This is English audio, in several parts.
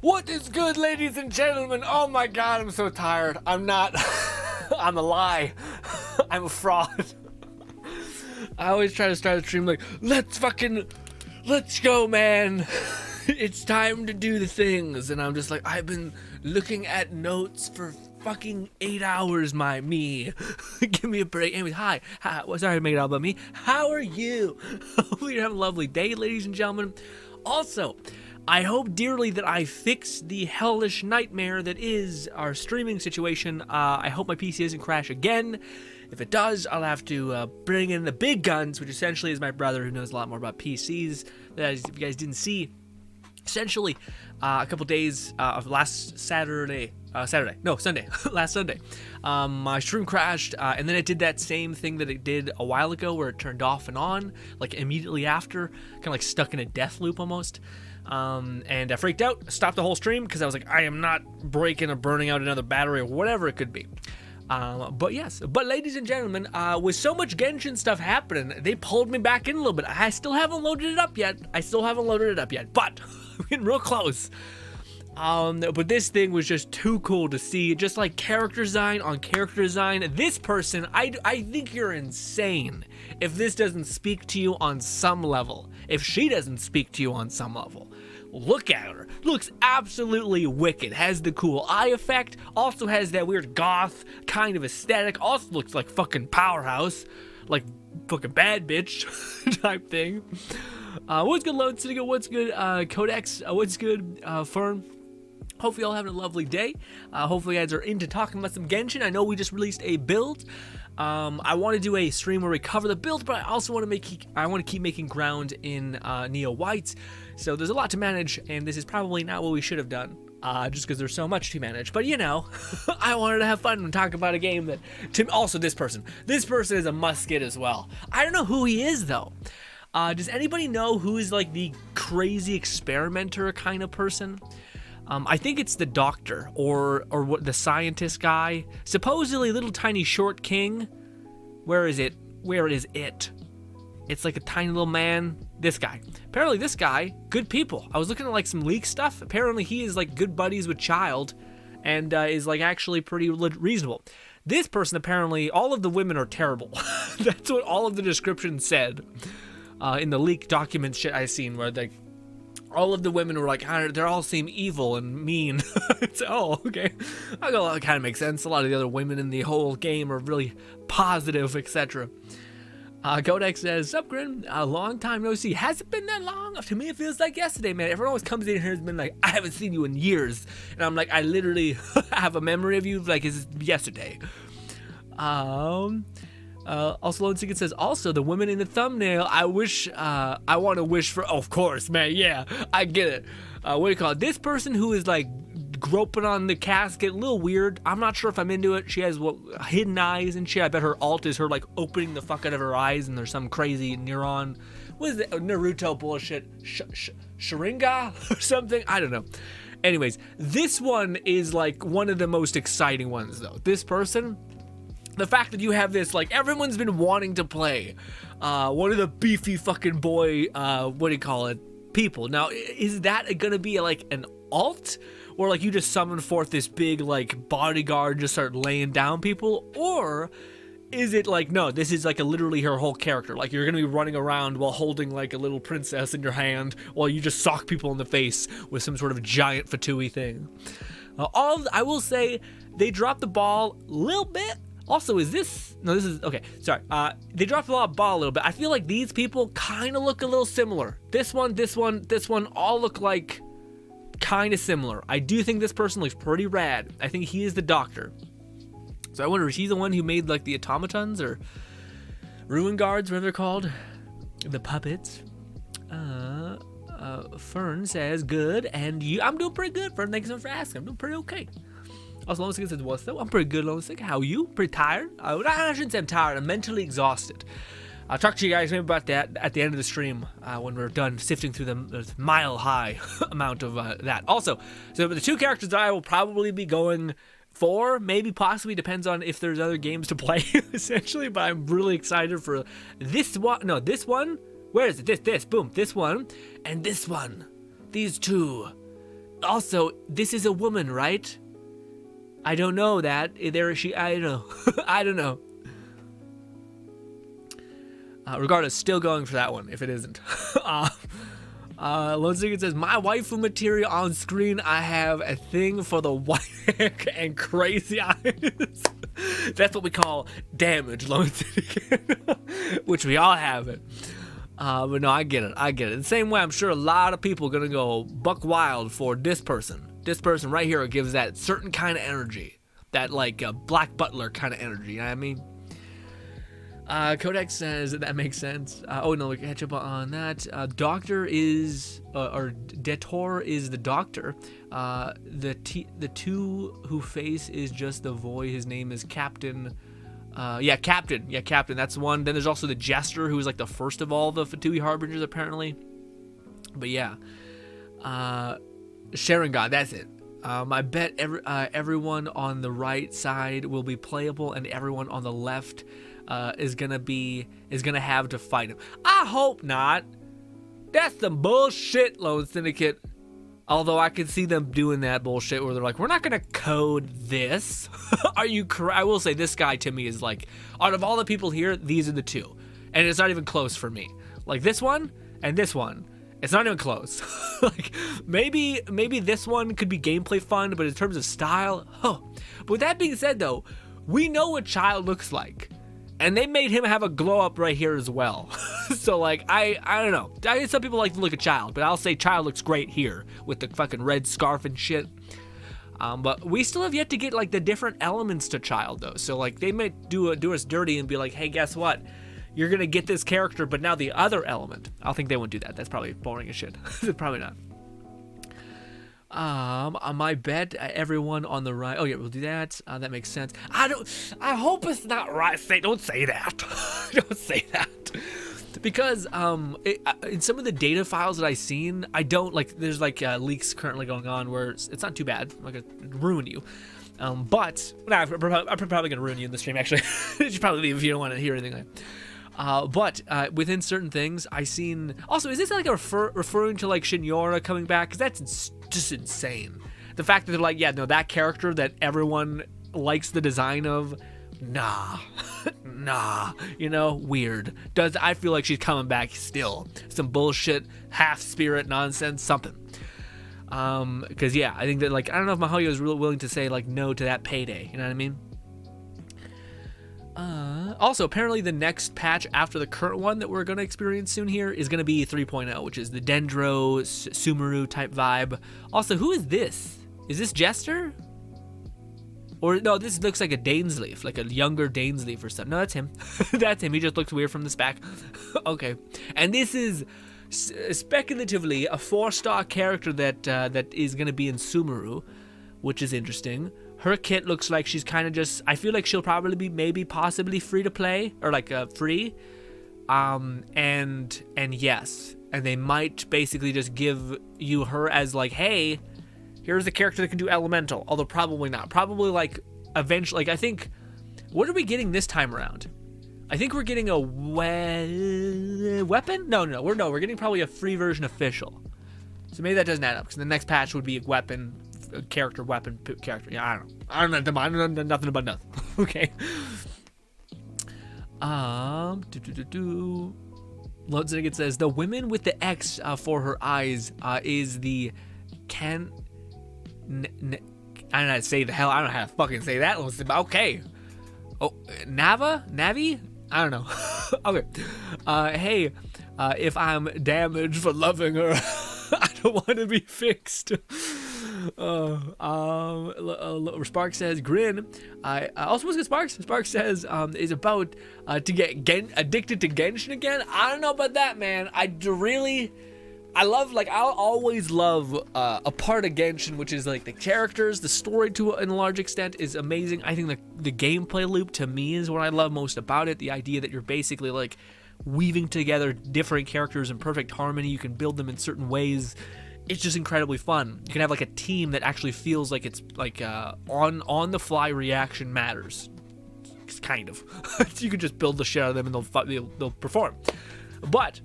What is good, ladies and gentlemen? Oh my god, I'm so tired. I'm not. I'm a lie. I'm a fraud. I always try to start a stream like, let's go, man. It's time to do the things. And I'm just like, I've been looking at notes for fucking 8 hours, me. Give me a break. Anyways, hi. Sorry to make it all about me. How are you? Hopefully you're having a lovely day, ladies and gentlemen. Also, I hope dearly that I fix the hellish nightmare that is our streaming situation. I hope my PC doesn't crash again. If it does, I'll have to bring in the big guns, which essentially is my brother who knows a lot more about PCs. If you guys didn't see, essentially, a couple days of last Sunday, last Sunday, my stream crashed, and then it did that same thing that it did a while ago where it turned off and on, like immediately after, kind of like stuck in a death loop almost. And I freaked out, stopped the whole stream because I was like, I am not breaking or burning out another battery or whatever it could be. But ladies and gentlemen, with so much Genshin stuff happening, they pulled me back in a little bit. I still haven't loaded it up yet, but we're getting real close. But this thing was just too cool to see, just like character design on character design. This person, I think you're insane if this doesn't speak to you on some level, if she doesn't speak to you on some level. Look at her. Looks absolutely wicked. Has the cool eye effect. Also has that weird goth kind of aesthetic. Also looks like fucking powerhouse. Like fucking bad bitch type thing. What's good, Lone City? What's good, Codex? What's good, Fern? Hopefully y'all having a lovely day. Hopefully you guys are into talking about some Genshin. I know we just released a build. I want to do a stream where we cover the build, but I also want to keep making ground in Neo Whites. So there's a lot to manage, and this is probably not what we should have done, just because there's so much to manage. But you know, I wanted to have fun and talk about a game that. Also, this person is a must get as well. I don't know who he is though. Does anybody know who is like the crazy experimenter kind of person? I think it's the doctor or what, the scientist guy. Supposedly little tiny short king. Where is it? It's like a tiny little man. This guy. Apparently this guy, good people. I was looking at like some leak stuff. Apparently he is like good buddies with Child and is like actually pretty reasonable. This person, apparently all of the women are terrible. That's what all of the descriptions said in the leak document shit I seen where like all of the women were like, they all seem evil and mean. It's, oh, okay. I go, that kind of makes sense. A lot of the other women in the whole game are really positive, etc. Codex says, sup, Grin? A long time no see. Has it been that long? To me, it feels like yesterday, man. Everyone always comes in here and has been like, I haven't seen you in years. And I'm like, I literally have a memory of you like it's yesterday. Also, Lone Secret says, also, the women in the thumbnail, I want to wish for, oh, of course, man, yeah, I get it. What do you call it? This person who is, like, groping on the casket, a little weird. I'm not sure if I'm into it. She has hidden eyes and shit. I bet her alt is her, like, opening the fuck out of her eyes, and there's some crazy neuron, what is it, Naruto bullshit, Sharinga or something? I don't know. Anyways, this one is, like, one of the most exciting ones, though. This person, the fact that you have this, like, everyone's been wanting to play one of the beefy fucking boy, what do you call it, people. Now, is that gonna be, like, an alt? Or, like, you just summon forth this big, like, bodyguard and just start laying down people? Or is it, like, no, this is, like, literally her whole character. Like, you're gonna be running around while holding, like, a little princess in your hand while you just sock people in the face with some sort of giant Fatui thing. I will say, they dropped the ball a little bit. Also, okay, sorry. They dropped the ball a little bit. I feel like these people kind of look a little similar. This one, all look like kind of similar. I do think this person looks pretty rad. I think he is the doctor. So I wonder, is he the one who made, like, the automatons or ruin guards, whatever they're called? The puppets. Fern says, good, and you? I'm doing pretty good, Fern. Thanks so much for asking. I'm doing pretty okay. Also, Lone Stick says, what's up? I'm pretty good, Lone Stick. How are you? Pretty tired? I shouldn't say I'm tired. I'm mentally exhausted. I'll talk to you guys maybe about that at the end of the stream when we're done sifting through the mile-high amount of that. Also, so the two characters that I will probably be going for, maybe possibly, depends on if there's other games to play, essentially, but I'm really excited for this one. No, this one. Where is it? This, boom. This one and this one. These two. Also, this is a woman, right? I don't know that. There she. I don't know. I don't know. Regardless, still going for that one if it isn't. Lone Secret says, my waifu material on screen. I have a thing for the white hair and crazy eyes. That's what we call damage, Lone Secret. Which we all have it. But no, I get it. I get it. The same way, I'm sure a lot of people are going to go buck wild for this person. This person right here gives that certain kind of energy. That, like, Black Butler kind of energy. You know what I mean? Kodak says that makes sense. Oh, no, we can catch up on that. Doctor is, or Detor is the doctor. The two who face is just the void. His name is Captain. Captain. Yeah, Captain. That's one. Then there's also the Jester, who is like the first of all the Fatui Harbingers, apparently. But yeah. Sharingan, that's it. I bet everyone on the right side will be playable, and everyone on the left is gonna have to fight him. I hope not. That's some bullshit, Lone Syndicate. Although I can see them doing that bullshit where they're like, we're not gonna code this. Are you correct? I will say this guy to me is like, out of all the people here, these are the two, and it's not even close for me. Like this one and this one. It's not even close. Like maybe this one could be gameplay fun, but in terms of style, But with that being said, though, we know what Child looks like, and they made him have a glow up right here as well. So like I don't know. Some people like to look at Child, but I'll say Child looks great here with the fucking red scarf and shit. But we still have yet to get like the different elements to Child though. So like they might do us dirty and be like, hey, guess what? You're gonna get this character, but now the other element. I think they won't do that. That's probably boring as shit. Probably not. My bet everyone on the right. Oh yeah, we'll do that. That makes sense. I hope it's not right. Don't say that. Don't say that. Because in some of the data files that I've seen, I don't like. There's like leaks currently going on where it's not too bad. I'm not gonna ruin you. But I'm probably gonna ruin you in the stream. Actually, you should probably leave if you don't want to hear anything like that. But within certain things, I seen. Also, is this like a referring to like Shinyora coming back? Because that's just insane. The fact that they're like, yeah, no, that character that everyone likes the design of, nah, weird. I feel like she's coming back still. Some bullshit, half spirit nonsense, something. Because yeah, I think that like I don't know if Mahoyo is really willing to say like no to that payday. You know what I mean? Also, apparently the next patch after the current one that we're going to experience soon here is going to be 3.0, which is the Dendro, Sumeru type vibe. Also, who is this? Is this Jester? Or, no, this looks like a Dainsleif, like a younger Dainsleif or something. No, that's him. That's him. He just looks weird from the spec. Okay. And this is speculatively a 4-star character that is going to be in Sumeru, which is interesting. Her kit looks like she's kind of just. I feel like she'll probably be possibly free to play or like free, and yes, and they might basically just give you her as like, hey, here's a character that can do elemental. Although probably not. Probably like eventually. Like I think, what are we getting this time around? I think we're getting a weapon. No, we're getting probably a free version official. So maybe that doesn't add up because the next patch would be a weapon. Character. Yeah, I don't know nothing about nothing. Okay. Lodzig says the women with the X for her eyes is the I don't know how to say the hell. I don't know how to fucking say that. Okay. Oh, Navi? I don't know. Okay. Hey, if I'm damaged for loving her, I don't want to be fixed. Spark says Grin. Also, what's good, Sparks? Sparks says is about to get addicted to Genshin again. I don't know about that, man. I'll always love a part of Genshin, which is like the characters, the story to in a large extent is amazing. I think the gameplay loop to me is what I love most about it. The idea that you're basically like weaving together different characters in perfect harmony. You can build them in certain ways. It's just incredibly fun. You can have like a team that actually feels like it's like on the fly reaction matters. It's kind of. You can just build the shit out of them and they'll perform. But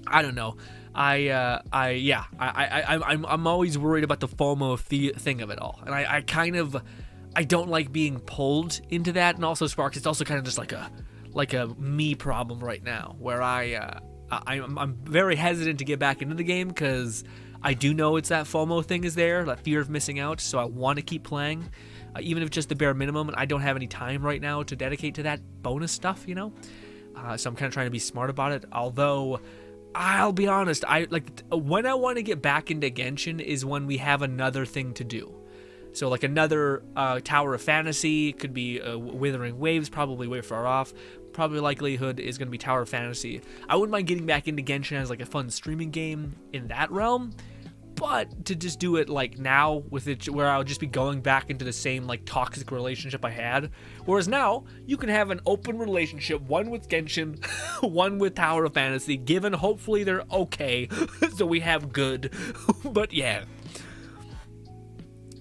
I don't know. I'm always worried about the FOMO thing of it all, and I don't like being pulled into that. And also, Sparks, it's also kind of just like a me problem right now, where I'm very hesitant to get back into the game because I do know it's that FOMO thing is there, that fear of missing out. So I want to keep playing, even if just the bare minimum. And I don't have any time right now to dedicate to that bonus stuff, you know. So I'm kind of trying to be smart about it. Although, I'll be honest, when I want to get back into Genshin is when we have another thing to do. So like another Tower of Fantasy, could be Withering Waves, probably way far off. Probably likelihood is going to be Tower of Fantasy. I wouldn't mind getting back into Genshin as like a fun streaming game in that realm. But to just do it like now with it, where I'll just be going back into the same like toxic relationship I had. Whereas now you can have an open relationship, one with Genshin, one with Tower of Fantasy, given hopefully they're okay, so we have good. But yeah.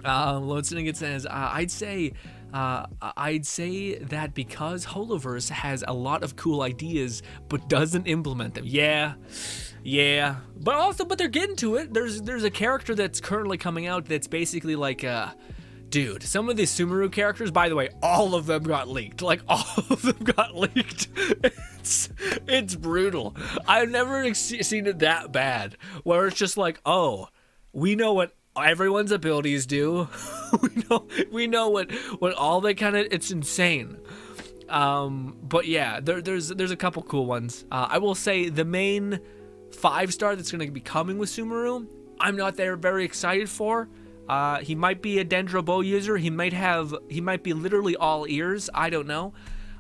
Loading it says, I'd say that because Holoverse has a lot of cool ideas but doesn't implement them. Yeah. But they're getting to it. There's a character that's currently coming out that's basically like, dude, some of these Sumeru characters, by the way, all of them got leaked. Like, all of them got leaked. It's brutal. I've never seen it that bad, where it's just like, oh, we know what everyone's abilities do. we know what all that kind of, it's insane. But yeah, there's a couple cool ones. I will say the main 5-star that's going to be coming with Sumeru, I'm not very excited for. He might be a Dendro Bow user. He might be literally all ears. I don't know.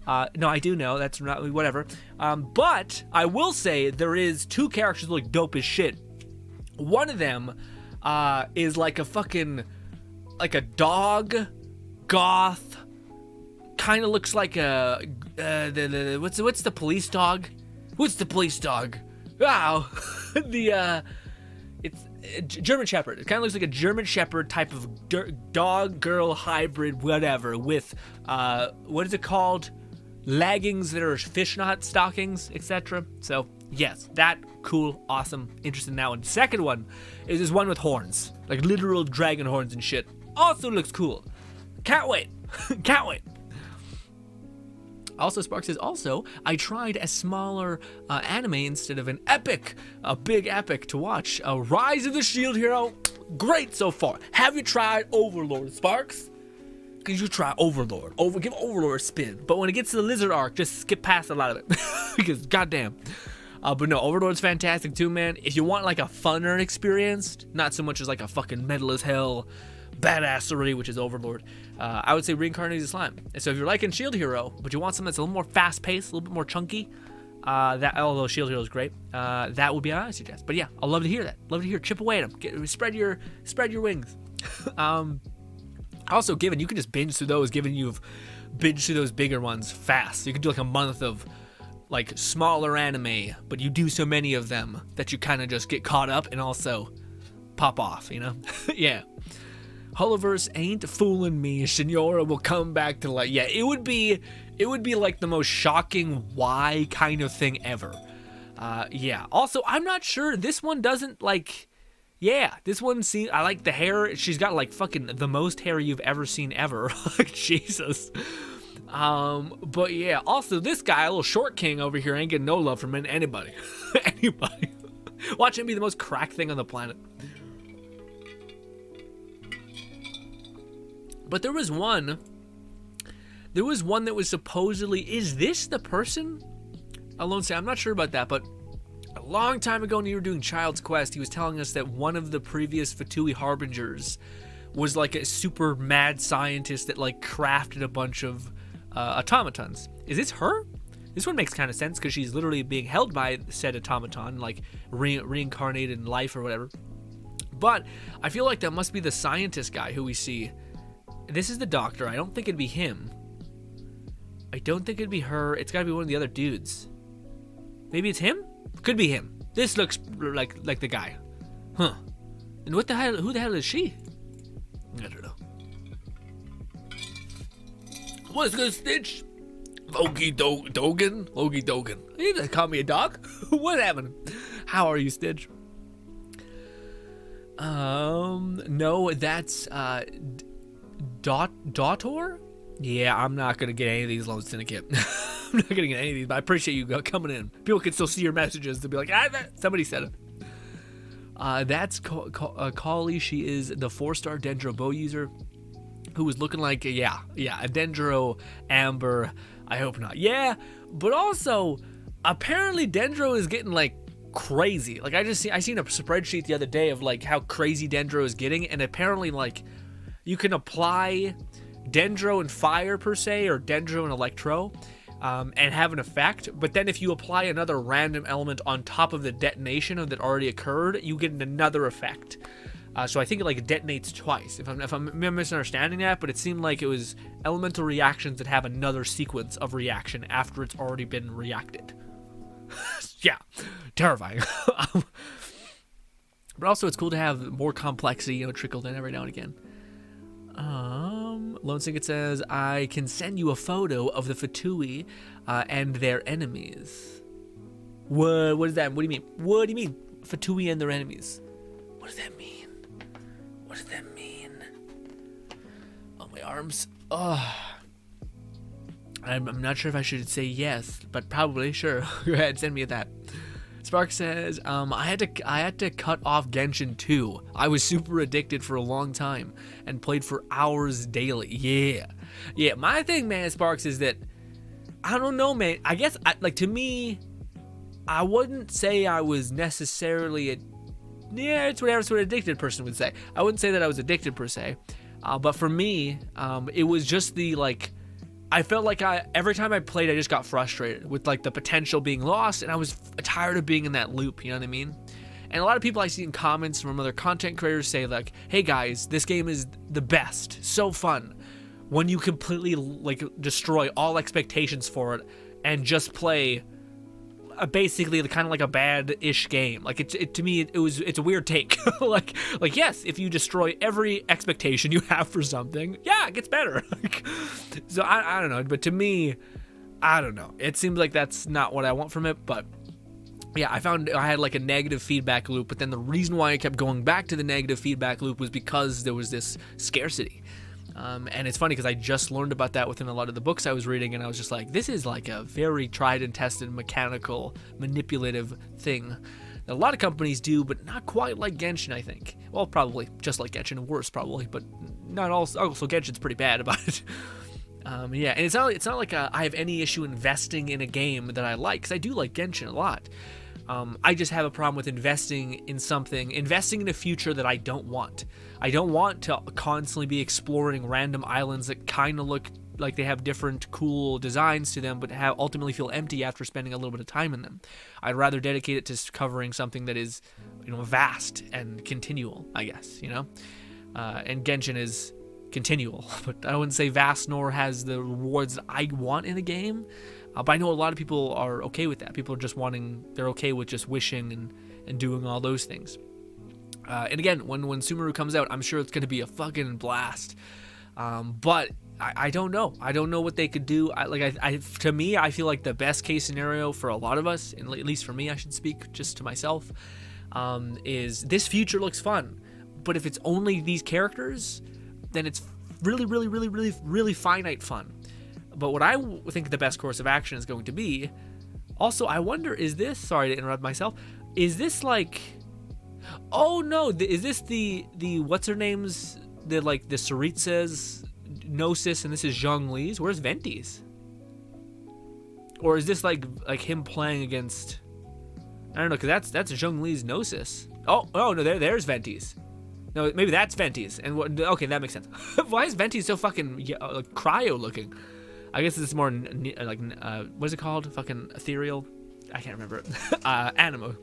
No, I do know. That's not whatever. But I will say there is 2 characters that look dope as shit. One of them is like a fucking, like a dog goth, kind of looks like a what's the police dog? What's the police dog? Wow. It's a German Shepherd. It kind of looks like a German Shepherd type of dog girl hybrid, whatever, with what is it called? Leggings that are fishnet stockings, etc. So yes, that cool, awesome, interested in that one. Second one is this one with horns, like literal dragon horns and shit. Also looks cool. Can't wait. Can't wait. Also, Sparks says, also, I tried a smaller anime instead of a big epic to watch. Rise of the Shield Hero, great so far. Have you tried Overlord, Sparks? Because you try Overlord. Give Overlord a spin. But when it gets to the Lizard arc, just skip past a lot of it. Because, goddamn. But no, Overlord's fantastic too, man. If you want like a funner experience, not so much as like a fucking metal as hell badassery, which is Overlord, I would say Reincarnated Slime. And so if you're liking Shield Hero, but you want something that's a little more fast-paced, a little bit more chunky, that, although Shield Hero is great, that would be what I suggest. But yeah, I'd love to hear that. Love to hear, chip away at them. Spread your wings. Also, given you can just binge through those, given you've binged through those bigger ones fast. You can do like a month of like smaller anime, but you do so many of them that you kind of just get caught up and also pop off, you know? Yeah. Holoverse ain't fooling me. Signora will come back to life. Yeah, it would be like the most shocking why kind of thing ever. Yeah. Also, I'm not sure. This one doesn't like. Yeah, this one seems. I like the hair. She's got like fucking the most hair you've ever seen ever. Like Jesus. But yeah. Also, this guy, a little short king over here, ain't getting no love from anybody. Anybody. Watch him be the most cracked thing on the planet. But there was one that was supposedly, is this the person? Alone say, I'm not sure about that, but a long time ago when you were doing Child's Quest, he was telling us that one of the previous Fatui Harbingers was like a super mad scientist that like crafted a bunch of automatons. Is this her? This one makes kind of sense because she's literally being held by said automaton, like reincarnated in life or whatever. But I feel like that must be the scientist guy who we see. This is the doctor. I don't think it'd be him. I don't think it'd be her. It's gotta be one of the other dudes. Maybe it's him? Could be him. This looks like the guy. Huh. And what the hell? Who the hell is she? I don't know. What's good, Stitch? Dogan? Logie Dogan. You didn't call me a dog? What happened? How are you, Stitch? No, that's, Daughter? Yeah, I'm not gonna get any of these loans, Syndicate. I'm not gonna get any of these, but I appreciate you coming in. People can still see your messages to be like, somebody said it. That's Kali. She is the 4-star Dendro bow user who was looking like, a Dendro Amber. I hope not. Yeah, but also, apparently Dendro is getting, like, crazy. Like, I seen a spreadsheet the other day of, like, how crazy Dendro is getting, and apparently, like, you can apply Dendro and Fire, per se, or Dendro and Electro, and have an effect, but then if you apply another random element on top of the detonation that already occurred, you get another effect. So I think it like detonates twice, if I'm misunderstanding that, but it seemed like it was elemental reactions that have another sequence of reaction after it's already been reacted. Yeah, terrifying. But also it's cool to have more complexity, trickled in every now and again. Lone Singet says, I can send you a photo of the Fatui and their enemies. What is that? What do you mean? What do you mean? Fatui and their enemies. What does that mean? What does that mean? Oh, my arms. Oh. I'm not sure if I should say yes, but probably, sure. Go ahead, send me that. Spark says, I had to cut off Genshin 2. I was super addicted for a long time and played for hours daily. Yeah. My thing, man, Sparks, is that I don't know, man. I guess to me, I wouldn't say I was necessarily it's whatever sort of addicted person would say. I wouldn't say that I was addicted per se, but for me, it was just the I felt like every time I played, I just got frustrated with like the potential being lost, and I was tired of being in that loop, you know what I mean? And a lot of people I see in comments from other content creators say like, hey guys, this game is the best, so fun, when you completely like destroy all expectations for it and just play basically kind of like a bad-ish game. Like to me, it's a weird take. like yes, if you destroy every expectation you have for something, yeah, it gets better. So I don't know, but to me, I don't know. It seems like that's not what I want from it, but yeah, I found I had like a negative feedback loop, but then the reason why I kept going back to the negative feedback loop was because there was this scarcity. And it's funny because I just learned about that within a lot of the books I was reading, and I was just like, this is like a very tried and tested mechanical, manipulative thing that a lot of companies do, but not quite like Genshin, I think. Well, probably just like Genshin, worse probably, but not also Genshin's pretty bad about it. Yeah, and it's not like I have any issue investing in a game that I like, because I do like Genshin a lot. I just have a problem with investing in a future that I don't want. I don't want to constantly be exploring random islands that kind of look like they have different cool designs to them, but ultimately feel empty after spending a little bit of time in them. I'd rather dedicate it to covering something that is, vast and continual, I guess, and Genshin is continual, but I wouldn't say vast nor has the rewards that I want in a game. But I know a lot of people are okay with that. People are just they're okay with just wishing and doing all those things. And again, when Sumeru comes out, I'm sure it's going to be a fucking blast. But I don't know. I don't know what they could do. To me, I feel like the best case scenario for a lot of us, and at least for me, I should speak just to myself, is this future looks fun. But if it's only these characters, then it's really, really, really, really, really finite fun. But what I think the best course of action is going to be, also, I wonder, sorry to interrupt myself, is this like, oh no, is this the what's her name's, the Saritsa's, Gnosis, and this is Zhongli's? Where's Venti's? Or is this like him playing against, I don't know, because that's Zhongli's Gnosis. Oh no, there's Venti's. No, maybe that's Venti's. And okay, that makes sense. Why is Venti so fucking cryo looking? I guess it's more what is it called? Fucking ethereal? I can't remember it. Animo.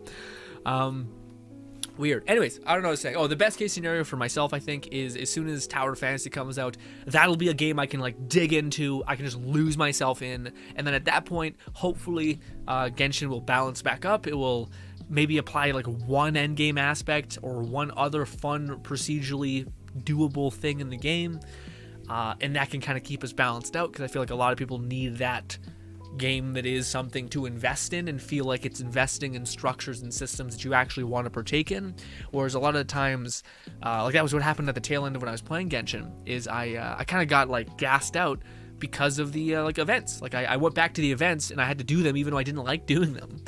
Weird. Anyways, I don't know what to say. Oh, the best case scenario for myself, I think, is as soon as Tower Fantasy comes out, that'll be a game I can dig into. I can just lose myself in, and then at that point, hopefully, Genshin will balance back up. It will maybe apply one endgame aspect or one other fun, procedurally doable thing in the game. And that can kind of keep us balanced out, because I feel like a lot of people need that game that is something to invest in and feel like it's investing in structures and systems that you actually want to partake in. Whereas a lot of the times, like that was what happened at the tail end of when I was playing Genshin, is I kind of got like gassed out because of the like events. Like I went back to the events and I had to do them even though I didn't like doing them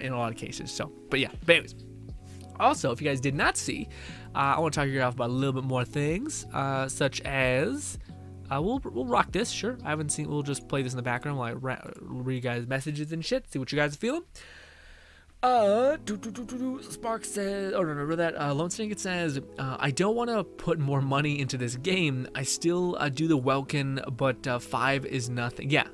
in a lot of cases. So, but anyways. Also, if you guys did not see, I want to talk you off about a little bit more things, such as we'll rock this, sure. I haven't seen. We'll just play this in the background while I read you guys messages and shit. See what you guys are feeling. Spark says, oh no, remember that. Lone Snicket says, I don't want to put more money into this game. I still do the Welkin, but 5 is nothing. Yeah.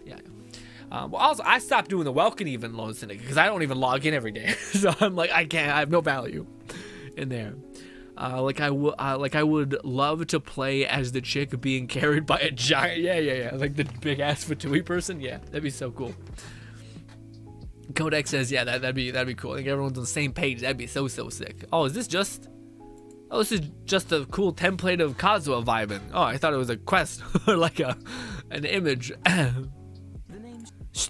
Well, also, I stopped doing the Welkin even, Lone Syndicate, because I don't even log in every day. So I'm like, I have no value in there. Like I would love to play as the chick being carried by a giant, yeah, like the big ass Fatui person. Yeah, that'd be so cool. Kodak says, yeah, that'd be cool. I think everyone's on the same page. That'd be so sick. Oh, is this just? Oh, this is just a cool template of Kazuha vibing. Oh, I thought it was a quest or like an image. Shh,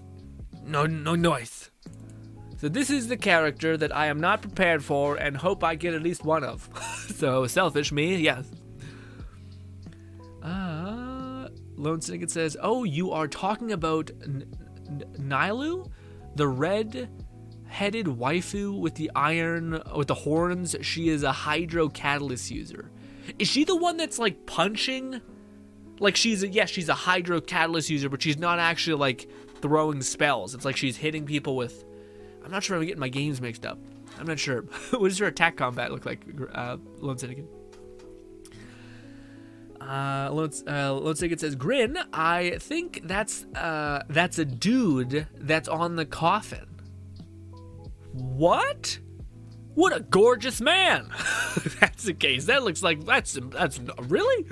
no noise. So this is the character that I am not prepared for and hope I get at least one of. So selfish me, yes. Lone Syndicate says, oh, you are talking about Nailu? The red-headed waifu with the horns. She is a hydro catalyst user. Is she the one that's like punching? Like she's a hydro catalyst user, but she's not actually like throwing spells. It's like she's hitting people with. I'm not sure I'm getting my games mixed up. I'm not sure. What does her attack combat look like, Lone Syndicate? Lone Syndicate says, Grin, I think that's a dude that's on the coffin. What? What a gorgeous man. That's the case. That looks like, that's really?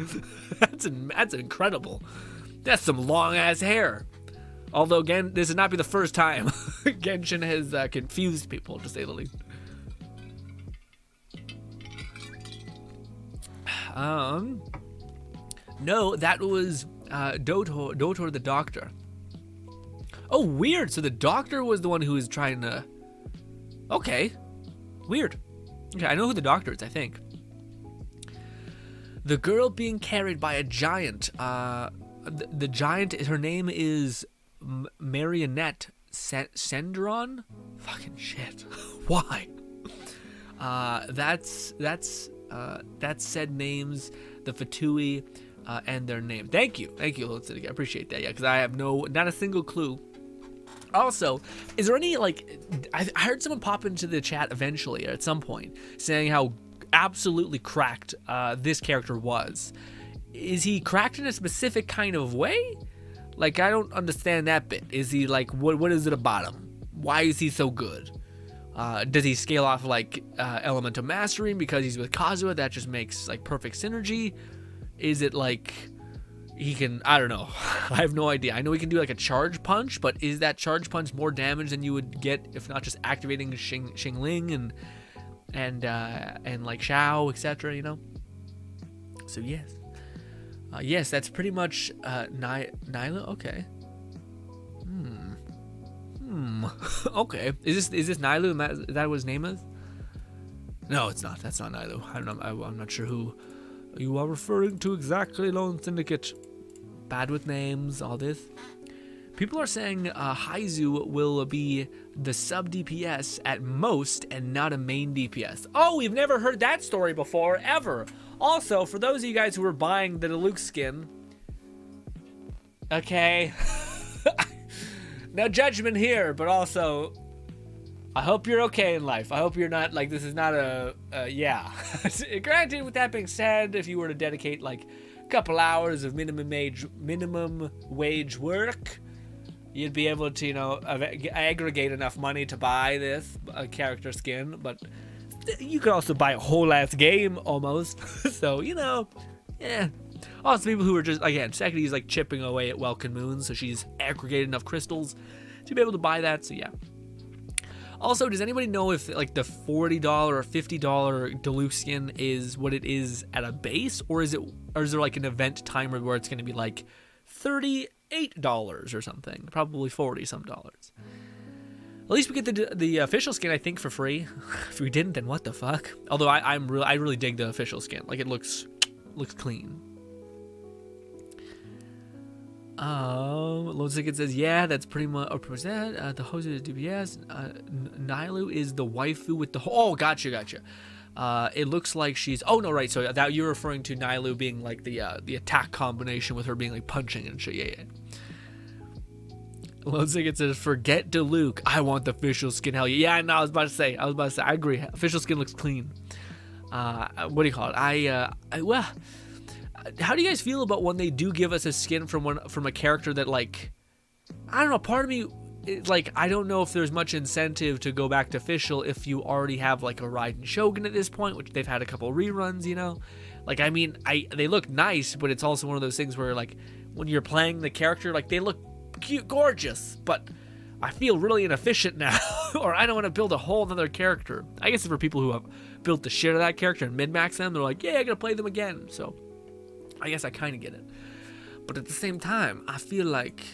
That's incredible. That's some long ass hair. Although, again, this would not be the first time Genshin has confused people, to say the least. No, that was Dotor the doctor. Oh, weird. So the doctor was the one who was trying to... Okay. Weird. Okay, I know who the doctor is, I think. The girl being carried by a giant. The giant, her name is... Marionette Sendron? Fucking shit. Why? That's said names, the Fatui, and their name. Thank you, I appreciate that. Yeah, because I have not a single clue. Also, is there any like? I heard someone pop into the chat eventually at some point saying how absolutely cracked this character was. Is he cracked in a specific kind of way? Like, I don't understand that bit. Is he like, what is it about him? Why is he so good? Does he scale off like elemental mastering because he's with Kazuha? That just makes like perfect synergy. Is it like he can? I don't know. I have no idea. I know he can do like a charge punch, but is that charge punch more damage than you would get if not just activating Xingling and like Shao, etc. You know. So yes. Yes, that's pretty much Nyla. Okay. Okay. Is this Nylu? Is that what his name is? No, it's not. That's not Nylu. I don't know. I'm not sure who you are referring to exactly, Lone Syndicate. Bad with names, all this. People are saying Haizu will be the sub DPS at most and not a main DPS. Oh, we've never heard that story before, ever. Also, for those of you guys who are buying the Duluth skin, okay, no judgment here, but also, I hope you're okay in life. I hope you're not, like, this is not yeah. Granted, with that being said, if you were to dedicate, like, a couple hours of minimum wage work, you'd be able to, you know, aggregate enough money to buy this character skin, but you could also buy a whole ass game almost. So, you know, yeah. Also, people who are just, again, Seki's like chipping away at Welkin Moon, so she's aggregated enough crystals to be able to buy that, so yeah. Also, does anybody know if like the $40 or $50 Duluth skin is what it is at a base, or is there like an event timer where it's going to be like 30 $38 or something, probably 40 some dollars. At least we get the official skin, I think, for free. If we didn't, then what the fuck? Although I really dig the official skin. Like, it looks clean. Lone Ticket says, yeah, that's pretty much the host is DBS. Nailu is the waifu with the oh, gotcha. It looks like she's right. So that you're referring to Nailu being like the attack combination with her being like punching and shit. Yeah. Lone Ticket says, forget Duluth. I want the official skin. Hell yeah. Yeah, no, I was about to say. I agree. Official skin looks clean. What do you call it? Well, how do you guys feel about when they do give us a skin from a character that, like, I don't know, part of me, like, I don't know if there's much incentive to go back to official if you already have, like, a Raiden Shogun at this point, which they've had a couple reruns, you know? Like, I mean, they look nice, but it's also one of those things where, like, when you're playing the character, like, they look cute, gorgeous, but I feel really inefficient now, or I don't want to build a whole other character. I guess for people who have built the shit of that character and min-max them, they're like, yeah, I gotta play them again, so I guess I kind of get it. But at the same time, I feel like,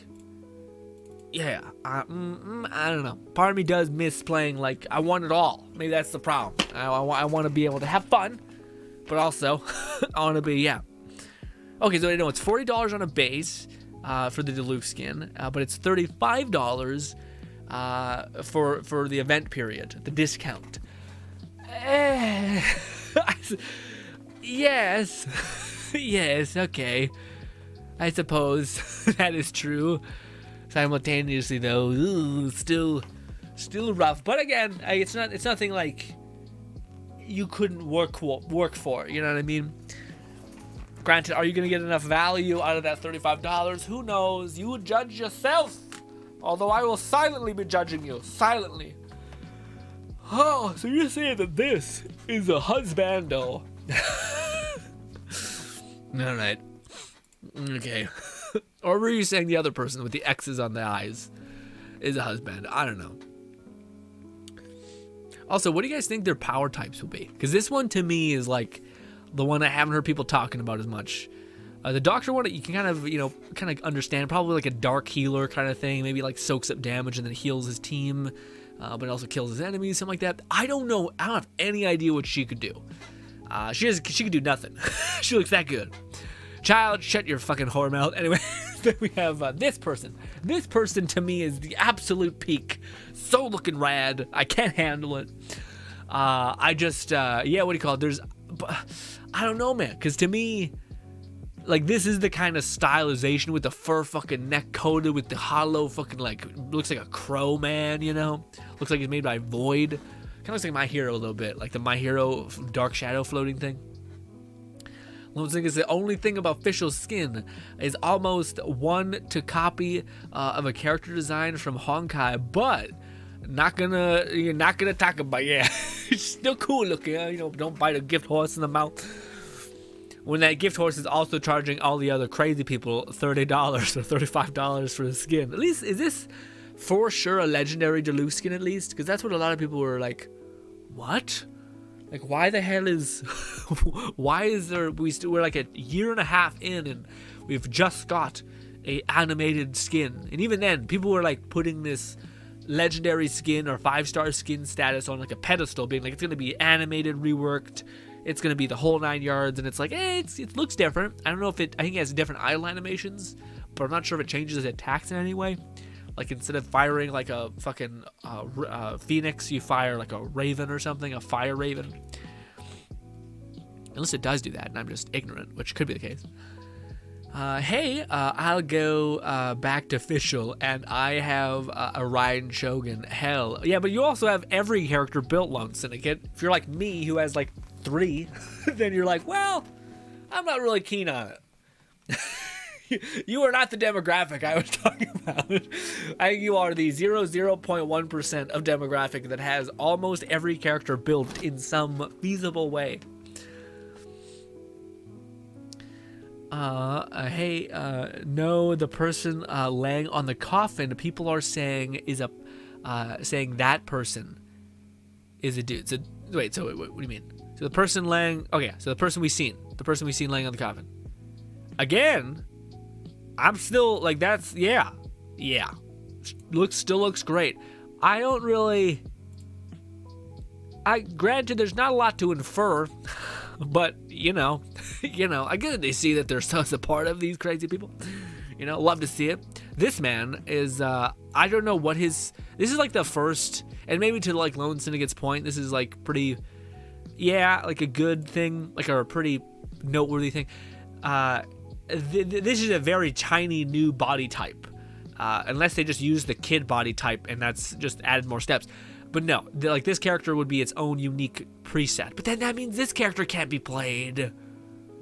yeah, I don't know. Part of me does miss playing, like, I want it all. Maybe that's the problem. I want to be able to have fun, but also, I want to be, yeah. Okay, so I know it's $40 on a base for the Duluth skin, but it's $35 for the event period, the discount. Yes. Yes, okay. I suppose that is true. Simultaneously, though, still rough. But again, it's nothing like you couldn't work for. You know what I mean? Granted, are you gonna get enough value out of that $35? Who knows? You would judge yourself. Although I will silently be judging you. Silently. Oh, so you're saying that this is a husbando? All right. Okay. Or were you saying the other person with the X's on the eyes is a husband? I don't know. Also, what do you guys think their power types will be? Because this one to me is like the one I haven't heard people talking about as much. The doctor one, you can kind of understand. Probably like a dark healer kind of thing. Maybe like soaks up damage and then heals his team, but also kills his enemies, something like that. I don't know. I don't have any idea what she could do. She could do nothing. She looks that good. Child, shut your fucking whore mouth. Anyway, then we have this person. This person to me is the absolute peak. So looking rad. I can't handle it. What do you call it? I don't know, man. Because to me, like, this is the kind of stylization with the fur fucking neck coated with the hollow fucking, like, looks like a crow man, you know? Looks like it's made by Void. Kind of looks like My Hero a little bit, like the My Hero Dark Shadow floating thing. Lone Thing is the only thing about official skin is almost one to copy of a character design from Honkai, but you're not gonna talk about it's still cool looking. Don't bite a gift horse in the mouth. When that gift horse is also charging all the other crazy people $30 or $35 for the skin. At least, is this for sure a legendary Duluth skin at least? Because that's what a lot of people were like, what? Like, why the hell is... why is there... We're like a year and a half in and we've just got a animated skin. And even then, people were like putting this legendary skin or 5-star skin status on like a pedestal, being like, it's going to be animated, reworked. It's going to be the whole 9 yards. And it's like, it looks different. I don't know if I think it has different idle animations, but I'm not sure if it changes its attacks in any way. Like, instead of firing like a fucking phoenix, you fire like a raven or something, a fire raven. Unless it does do that, and I'm just ignorant, which could be the case. I'll go back to official, and I have a Raiden Shogun. Hell, yeah, but you also have every character built, Lone Syndicate. If you're like me, who has like 3, then you're like, well, I'm not really keen on it. You are not the demographic I was talking about. I think you are the 0.1% of demographic that has almost every character built in some feasible way. No, the person laying on the coffin, people are saying saying that person is a dude. So wait, what do you mean? So the person laying, the person we've seen laying on the coffin. Again, I'm still like, that's, yeah. Still looks great. I don't really, granted, there's not a lot to infer, but I get that they see that they're such a part of these crazy people. Love to see it. This man is, I don't know what this is like the first, and maybe to like Lone Syndicate's point, this is like pretty, like a good thing, like a pretty noteworthy thing. This is a very tiny new body type, unless they just use the kid body type and that's just added more steps. But no, like this character would be its own unique preset. But then that means this character can't be played.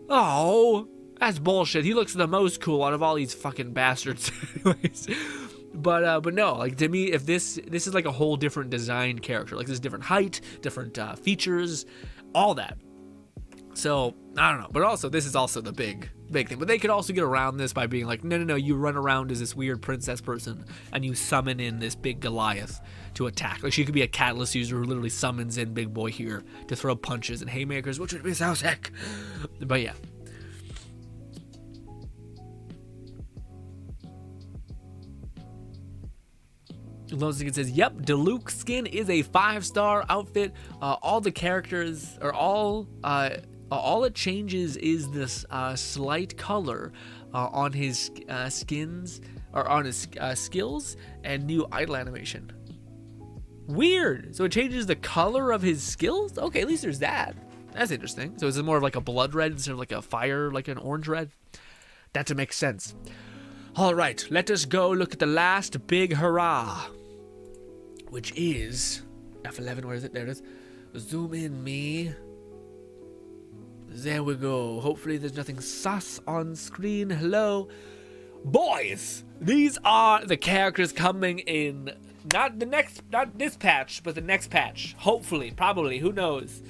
Oh, that's bullshit. He looks the most cool out of all these fucking bastards. Anyways. But no, like to me, if this is like a whole different design character, like this is different height, different features, all that. So I don't know, but also this is also the big thing. But they could also get around this by being like, no, you run around as this weird princess person and you summon in this big Goliath to attack. Like she could be a catalyst user who literally summons in big boy here to throw punches and haymakers, which would be so sick. But yeah. Lone Syndicate says, yep, Duluth skin is a 5-star outfit. All the characters are all it changes is this slight color on his skins, or on his skills, and new idle animation. Weird. So it changes the color of his skills? Okay, at least there's that. That's interesting. So is it more of like a blood red instead of like a fire, like an orange red? That makes sense. All right, let us go look at the last big hurrah, which is F11. Where is it? There it is. Zoom in, me. There we go. Hopefully there's nothing sus on screen. Hello. Boys, these are the characters coming in, not this patch, but the next patch. Hopefully, probably, who knows.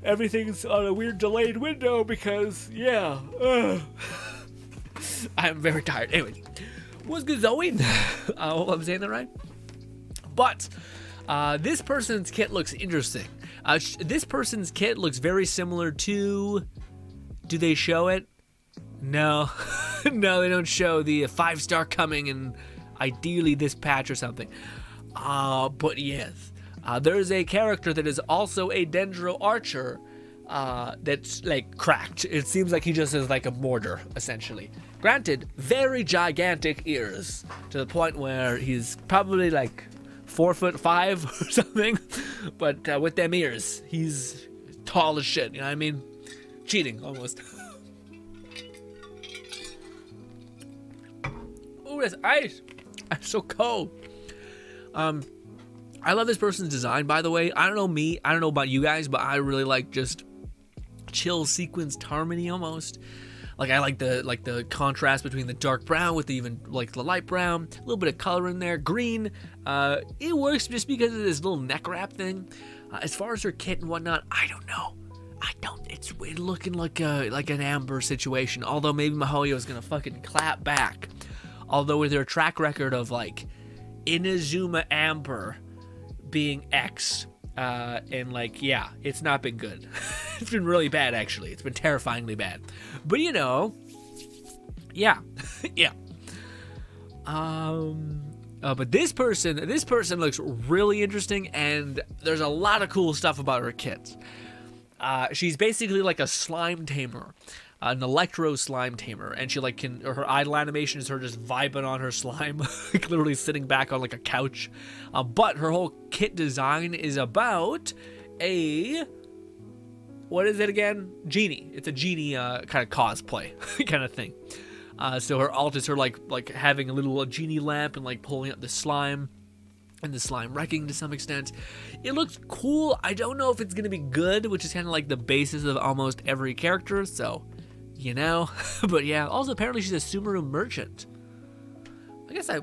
Everything's on a weird delayed window because, yeah. I'm very tired. Anyway, what's going? Hope I'm saying that right. But this person's kit looks interesting. This person's kit looks very similar to... Do they show it? No. No, they don't show the 5-star coming and ideally this patch or something. But yes. There's a character that is also a Dendro Archer that's like cracked. It seems like he just is like a mortar, essentially. Granted, very gigantic ears to the point where he's probably like 4'5" or something, but with them ears, he's tall as shit. You know what I mean? Cheating almost. Ooh, that's ice. I'm so cold. I love this person's design, by the way. I don't know about you guys, but I really like just chill sequenced harmony almost. Like I like the contrast between the dark brown with the light brown, a little bit of color in there. Green, it works just because of this little neck wrap thing. As far as her kit and whatnot, I don't know. It's weird looking like an Amber situation. Although maybe Mihoyo is gonna fucking clap back. Although with her track record of like Inazuma Amber being X, and like, yeah, it's not been good. It's been really bad, actually. It's been terrifyingly bad. But yeah. Yeah. But this person looks really interesting, and there's a lot of cool stuff about her kit. She's basically like a slime tamer, an electro slime tamer, and she her idle animation is her just vibing on her slime, like literally sitting back on like a couch. But her whole kit design is about what is it again? Genie. It's a genie kind of cosplay kind of thing. So her alt is her like having a little genie lamp and like pulling up the slime. And the slime wrecking to some extent. It looks cool. I don't know if it's gonna be good, which is kind of like the basis of almost every character, so but yeah. Also, apparently she's a Sumeru merchant. I guess I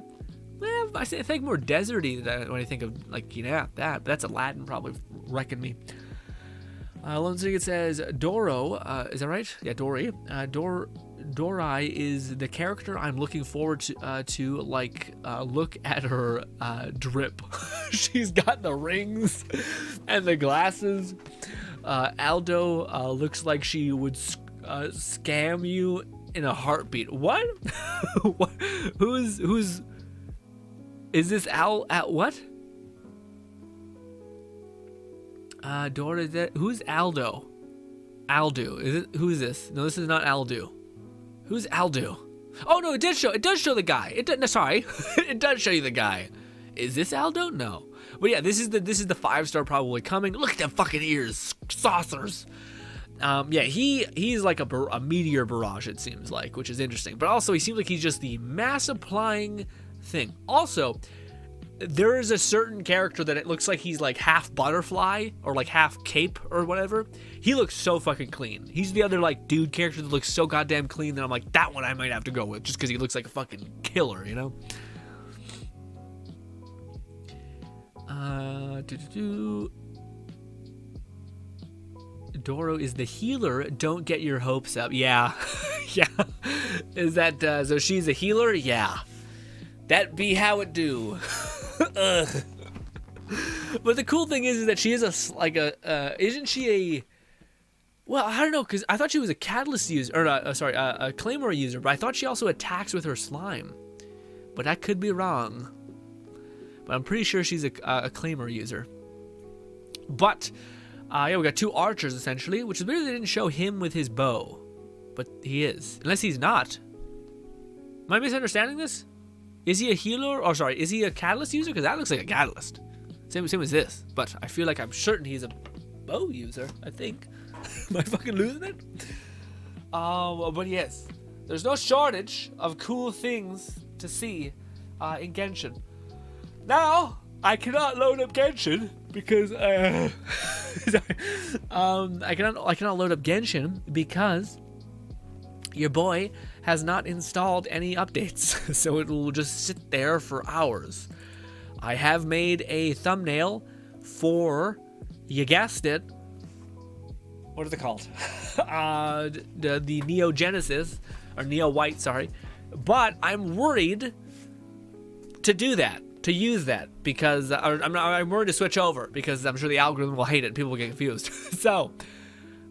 think more deserty than when I think of that. But that's a Latin probably wrecking me. Lone Syndicate says Doro. Is that right? Yeah, Dory. Dorai is the character I'm looking forward to look at her drip. She's got the rings and the glasses. Aldo looks like she would scam you in a heartbeat. What? What? Who's is this Al at what? Dora, is that who's Aldo? Aldo. Is it who is this? No, this is not Aldo. Who's Aldo? Oh no, it does show the guy. No, sorry. It does show you the guy. Is this Aldo? No. But yeah, this is the 5-star probably coming. Look at them fucking ears. Saucers. Yeah, he's like a meteor barrage, it seems like, which is interesting. But also, he seems like he's just the mass-applying thing. Also, there is a certain character that it looks like he's like half butterfly or like half cape or whatever. He looks so fucking clean. He's the other like dude character that looks so goddamn clean that I'm like, that one I might have to go with just because he looks like a fucking killer, you know? Doro is the healer. Don't get your hopes up. Yeah. Yeah. Is that, so she's a healer? Yeah. That be how it do. Ugh. But the cool thing is that she is isn't she a, well, I don't know, because I thought she was a catalyst user, or a claymore user, but I thought she also attacks with her slime. But I could be wrong. But I'm pretty sure she's a claymore user. But, yeah, we got 2 archers, essentially, which is weird they didn't show him with his bow. But he is. Unless he's not. Am I misunderstanding this? Is he a healer? Or, sorry, is he a catalyst user? Because that looks like a catalyst. Same as this. But I feel like I'm certain he's a bow user, I think. Am I fucking losing it? But yes. There's no shortage of cool things to see in Genshin. Now, I cannot load up Genshin because I cannot load up Genshin because your boy has not installed any updates, so it will just sit there for hours. I have made a thumbnail for, you guessed it, what is it called? the Neo Genesis, or Neo White, sorry, but I'm worried to do that. To use that because I'm worried to switch over because I'm sure the algorithm will hate it. People will get confused. So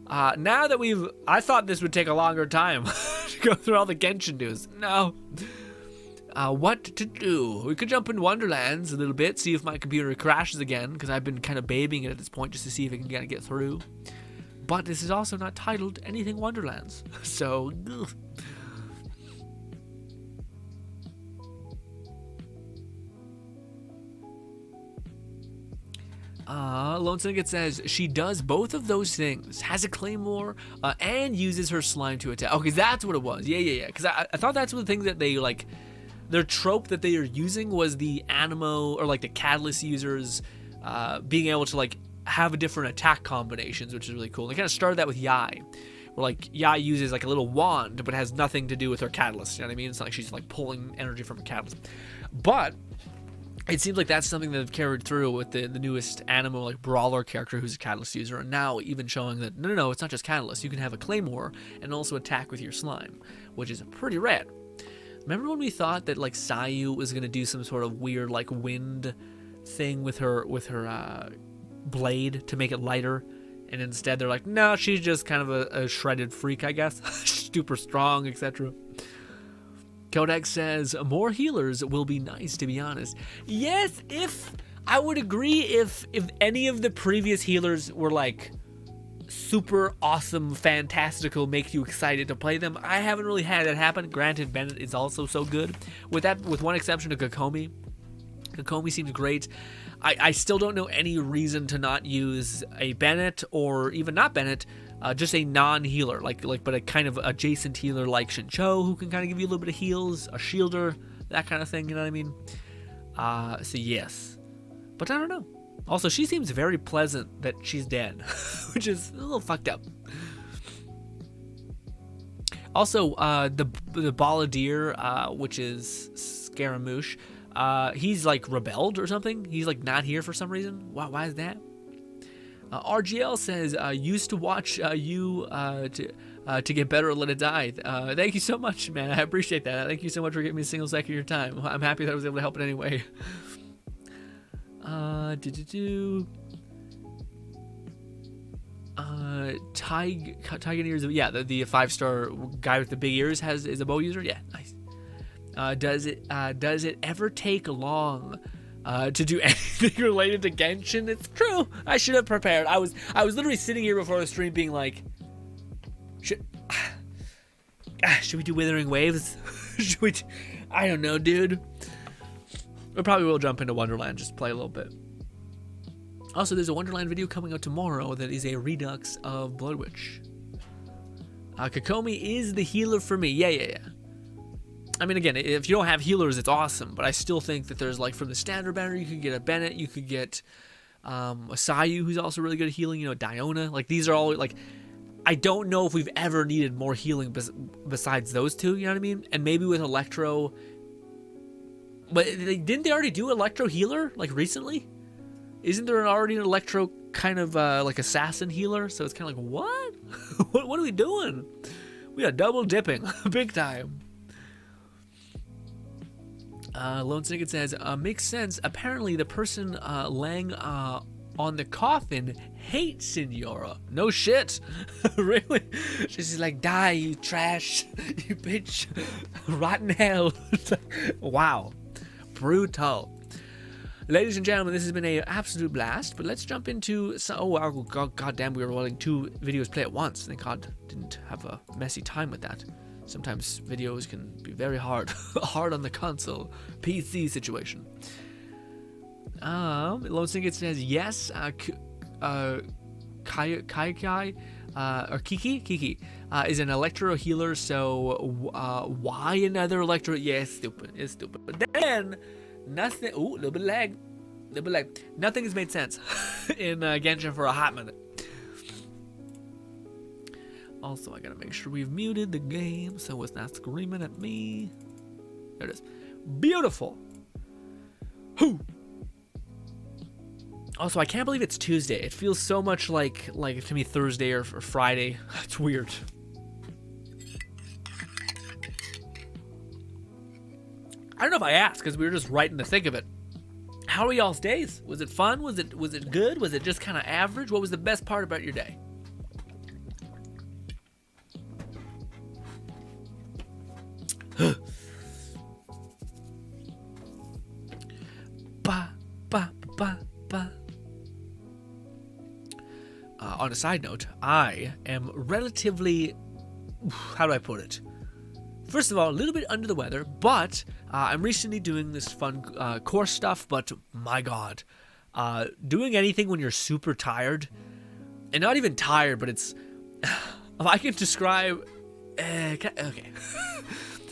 now that I thought this would take a longer time to go through all the Genshin news. No. What to do? We could jump in Wonderlands a little bit, see if my computer crashes again because I've been kind of babying it at this point just to see if it can kind of get through. But this is also not titled anything Wonderlands. So. Ugh. Lone Syndicate says she does both of those things, has a claymore, and uses her slime to attack. Okay, that's what it was. Yeah. Because I thought that's the thing that they, like, their trope that they are using was the animo, or like the catalyst users being able to, like, have different attack combinations, which is really cool. They kind of started that with Yai, where, like, Yai uses, like, a little wand, but has nothing to do with her catalyst, you know what I mean? It's not like she's, like, pulling energy from a catalyst. But it seems like that's something that they've carried through with the newest animo, like, brawler character who's a catalyst user, and now even showing that no, it's not just catalyst. You can have a claymore and also attack with your slime, which is pretty rad. Remember when we thought that, like, Sayu was gonna do some sort of weird, like, wind thing with her blade to make it lighter, and instead they're like, no, she's just kind of a shredded freak, I guess, super strong, etc. Kodak says, more healers will be nice, to be honest. Yes, I would agree if any of the previous healers were, like, super awesome, fantastical, make you excited to play them. I haven't really had that happen. Granted, Bennett is also so good. With one exception to Kokomi. Kokomi seems great. I still don't know any reason to not use a Bennett, or even not Bennett, just a non-healer, but a kind of adjacent healer like Shincho, who can kind of give you a little bit of heals, a shielder, that kind of thing, you know what I mean? So yes. But I don't know. Also, she seems very pleasant that she's dead, which is a little fucked up. Also, the Balladeer, which is Scaramouche, he's like rebelled or something. He's like not here for some reason. Why is that? RGL says, used to watch you to get better or let it die. Thank you so much, man. I appreciate that. Thank you so much for giving me a single second of your time. I'm happy that I was able to help in any way. Tiger ears. Yeah, the 5-star guy with the big ears is a bow user. Yeah, nice. Does it ever take long to do anything related to Genshin? It's true. I should have prepared. I was literally sitting here before the stream being like, should we do Withering Waves? Should we? I don't know, dude. We probably will jump into Wonderland, just play a little bit. Also, there's a Wonderland video coming out tomorrow that is a redux of Blood Witch. Kokomi is the healer for me. Yeah. I mean, again, if you don't have healers, it's awesome. But I still think that there's, like, from the standard banner, you could get a Bennett, you could get a Sayu, who's also really good at healing. You know, Diona. Like, these are all, like, I don't know if we've ever needed more healing besides those two. You know what I mean? And maybe with Electro. But didn't they already do Electro healer, like, recently? Isn't there already an Electro kind of like assassin healer? So it's kind of like, what? What are we doing? We are double dipping big time. Lone Snicket says, makes sense. Apparently the person laying on the coffin hates Senora. No shit. Really? She's like, die, you trash, you bitch, rotten hell. Wow. Brutal. Ladies and gentlemen, this has been an absolute blast, but let's jump into God damn, we were letting 2 videos play at once. Thank God didn't have a messy time with that. Sometimes videos can be very hard on the console PC situation. Lone Snicket says yes. Kai or Kiki is an electro healer, so why another electro? Yeah, it's stupid. But then nothing. Ooh, a little bit of lag. Nothing has made sense in Genshin for a hot minute. Also, I gotta make sure we've muted the game so it's not screaming at me. There it is. Beautiful. Whoo. Also, I can't believe it's Tuesday. It feels so much like to me Thursday or Friday. It's weird. I don't know if I asked because we were just right in the thick of it. How are y'all's days? Was it fun? Was it good? Was it just kind of average? What was the best part about your day? On a side note, I am relatively, how do I put it? First of all, a little bit under the weather, but I'm recently doing this fun course stuff, but my God, doing anything when you're super tired, and not even tired, but it's, if I can describe, okay.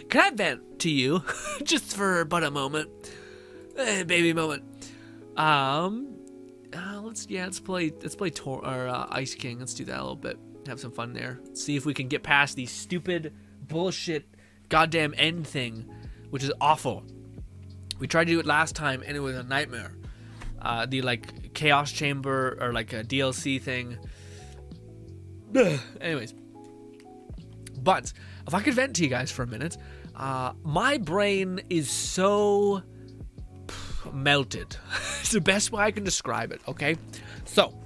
Can I vent to you, just for but a moment, baby moment? Let's play Ice King. Let's do that a little bit. Have some fun there. See if we can get past the stupid bullshit goddamn end thing, which is awful. We tried to do it last time and it was a nightmare. The like Chaos Chamber or like a DLC thing. Anyways, but if I could vent to you guys for a minute, my brain is so melted. It's the best way I can describe it. Okay, so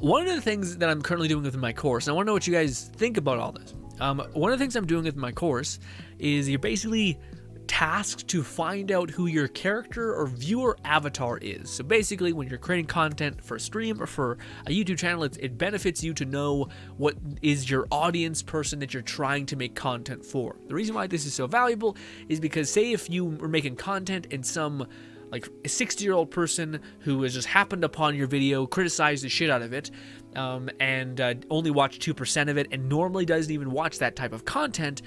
one of the things that I'm currently doing with my course, and I want to know what you guys think about all this. One of the things I'm doing with my course is you're basically tasked to find out who your character or viewer avatar is. So basically, when you're creating content for a stream or for a YouTube channel, it benefits you to know what is your audience person that you're trying to make content for. The reason why this is so valuable is because, say if you were making content and some like a 60-year-old person who has just happened upon your video, criticized the shit out of it, and only watched 2% of it, and normally doesn't even watch that type of content,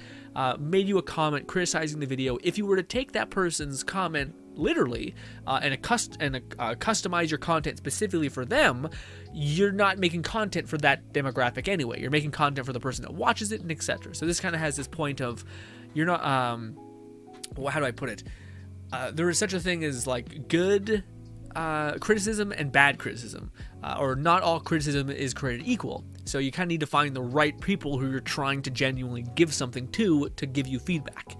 made you a comment criticizing the video. If you were to take that person's comment literally and customize your content specifically for them, you're not making content for that demographic anyway. You're making content for the person that watches it, and etc. So this kind of has this point of you're not. Well, how do I put it? There is such a thing as like good criticism and bad criticism, or not all criticism is created equal. So you kind of need to find the right people who you're trying to genuinely give something to give you feedback.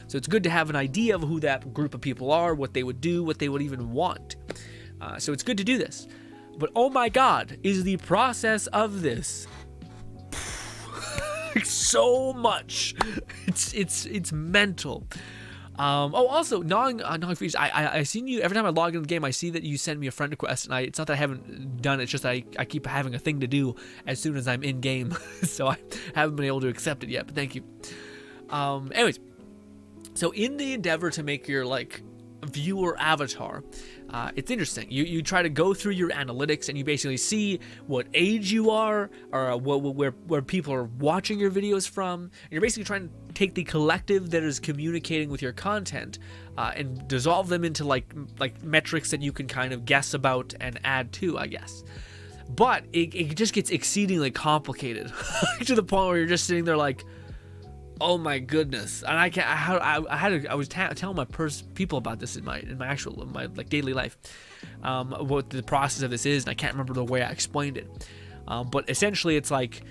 So it's good to have an idea of who that group of people are, what they would do, what they would even want. So it's good to do this. But oh my god, is the process of this so much. It's mental. Also, NonVegas, I seen you every time I log into the game. I see that you send me a friend request, and it's not that I haven't done it. It's just I keep having a thing to do as soon as I'm in game, so I haven't been able to accept it yet. But thank you. Anyways, so in the endeavor to make your like viewer avatar, it's interesting. You try to go through your analytics, and you basically see what age you are, or where people are watching your videos from. And you're basically trying to take the collective that is communicating with your content and dissolve them into like metrics that you can kind of guess about and add to, I guess. But it just gets exceedingly complicated to the point where you're just sitting there like, oh my goodness. And I was telling my people about this in my like daily life, what the process of this is, and I can't remember the way I explained it. But essentially it's like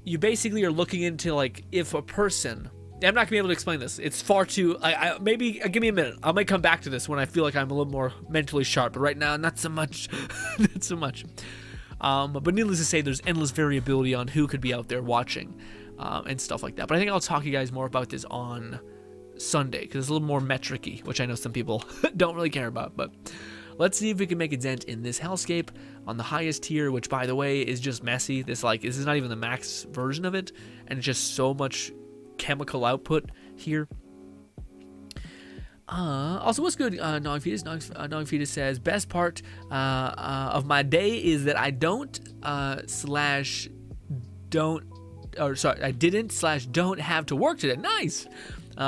you basically are looking into like if a person, I'm not gonna be able to explain this. It's far too, maybe give me a minute. I might come back to this when I feel like I'm a little more mentally sharp, but right now not so much. Not so much. But needless to say, there's endless variability on who could be out there watching. And stuff like that. But I think I'll talk to you guys more about this on Sunday, because it's a little more metric-y, which I know some people don't really care about. But let's see if we can make a dent in this hellscape on the highest tier, which, by the way, is just messy. This is not even the max version of it, and it's just so much chemical output here. Also, what's good, NonVegas? NonVegas says, best part of my day is that I don't have to work today. Nice.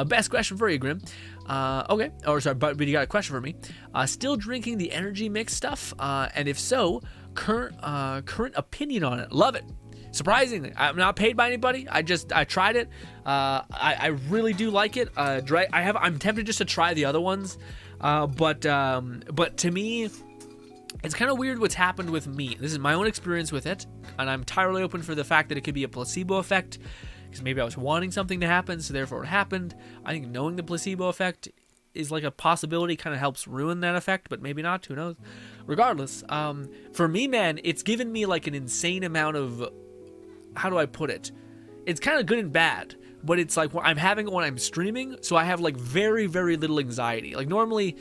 Best question for you, Grim. Okay. But you got a question for me. Still drinking the energy mix stuff? And if so, current opinion on it. Love it. Surprisingly, I'm not paid by anybody. I tried it. I really do like it. I'm tempted just to try the other ones. But to me, it's kind of weird what's happened with me. This is my own experience with it, and I'm entirely open for the fact that it could be a placebo effect, because maybe I was wanting something to happen, so therefore it happened. I think knowing the placebo effect is like a possibility, kind of helps ruin that effect, but maybe not, who knows. Regardless, for me, man, it's given me like an insane amount of, how do I put it? It's kind of good and bad, but it's like I'm having it when I'm streaming, so I have like very, very little anxiety. Like normally,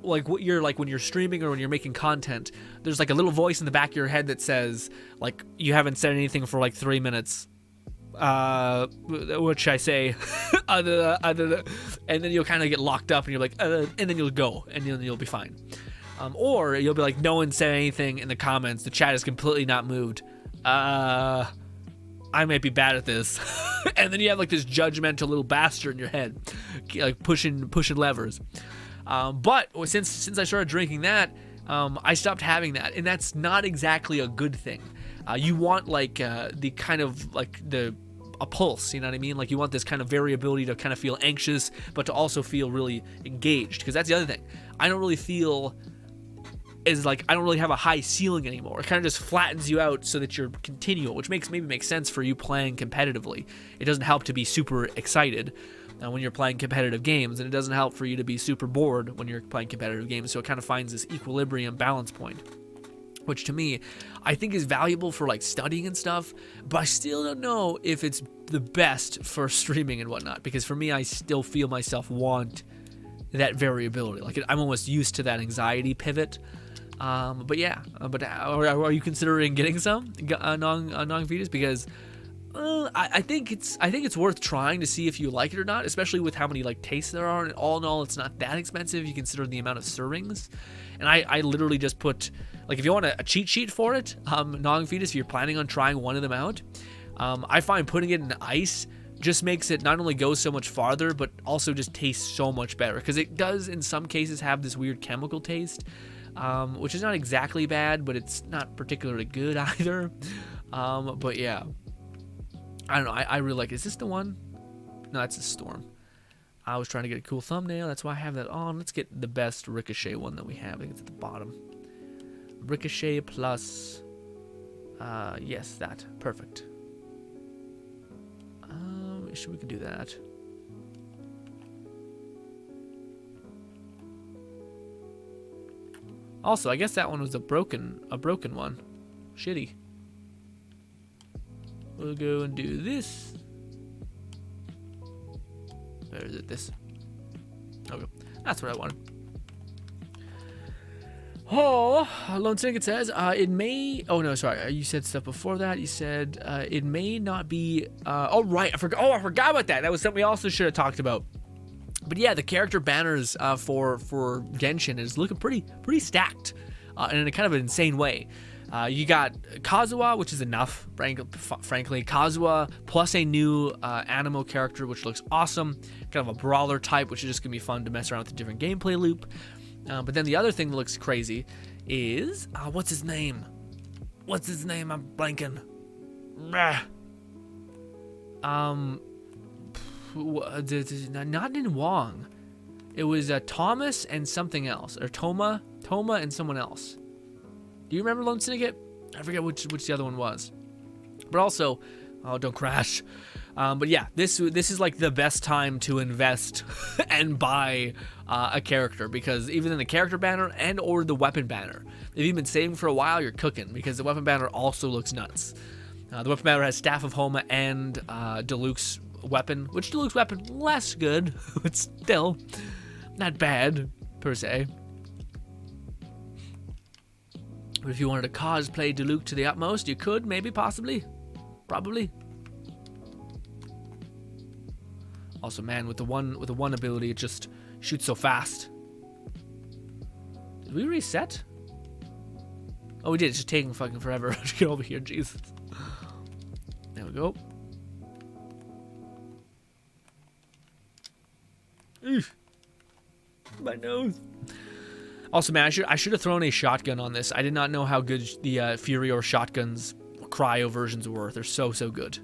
like what you're like when you're streaming or when you're making content, there's like a little voice in the back of your head that says like, you haven't said anything for like 3 minutes, what should I say? And then you'll kind of get locked up and you're like, and then you'll go and then you'll be fine. Or you'll be like, no one said anything in the comments, the chat is completely not moved, I might be bad at this. And then you have like this judgmental little bastard in your head, like pushing levers. But since I started drinking that, I stopped having that, and that's not exactly a good thing. You want like the kind of like a pulse, you know what I mean? Like you want this kind of variability to kind of feel anxious, but to also feel really engaged, because that's the other thing. I don't really have a high ceiling anymore. It kind of just flattens you out so that you're continual, which maybe makes sense for you playing competitively. It doesn't help to be super excited when you're playing competitive games, and it doesn't help for you to be super bored when you're playing competitive games. So it kind of finds this equilibrium balance point, which to me, I think is valuable for like studying and stuff, but I still don't know if it's the best for streaming and whatnot, because for me, I still feel myself want that variability. Like I'm almost used to that anxiety pivot. But yeah, are you considering getting some NonVegas? Because I think it's worth trying to see if you like it or not, especially with how many like tastes there are. And all in all, it's not that expensive. You consider the amount of servings, and I literally just put, like, if you want a cheat sheet for it, NonVegas, if you're planning on trying one of them out, I find putting it in ice just makes it not only go so much farther, but also just tastes so much better, because it does in some cases have this weird chemical taste, which is not exactly bad, but it's not particularly good either. But yeah, I don't know. I really like it. Is this the one? No, that's the Storm. I was trying to get a cool thumbnail. That's why I have that on. Let's get the best Ricochet one that we have. I think it's at the bottom. Ricochet plus... yes, that. Perfect. Sure, we can do that. Also, I guess that one was a broken one. Shitty. We'll go and do this. Where is it? This. Okay. That's what I wanted. Oh, Lone Syndicate says, it may... Oh, no, sorry. You said stuff before that. You said it may not be... oh, right. I forgot about that. That was something we also should have talked about. But yeah, the character banners for Genshin is looking pretty stacked and in a kind of an insane way. You got Kazuha, which is enough, frankly. Kazuha plus a new Animo character, which looks awesome. Kind of a brawler type, which is just going to be fun to mess around with a different gameplay loop. But then the other thing that looks crazy is... what's his name? I'm blanking. Not in Wong. It was Thomas and something else. Or Toma and someone else. Do you remember Lone Syndicate? I forget which the other one was. But also... Oh, don't crash. But yeah, this is like the best time to invest and buy a character, because even in the character banner and or the weapon banner, if you've been saving for a while, you're cooking, because the weapon banner also looks nuts. The weapon banner has Staff of Homa and Duluth's weapon, which Duluth's weapon less good, but still not bad per se. But if you wanted to cosplay Duluth to the utmost, you could, maybe, possibly. Probably. Also, man, with the one ability, it just shoots so fast. Did we reset? Oh, we did. It's just taking fucking forever to get over here. Jesus. There we go. Eesh. My nose. Also, man, I should have thrown a shotgun on this. I did not know how good the Fury or shotguns cryo versions were. They're so good.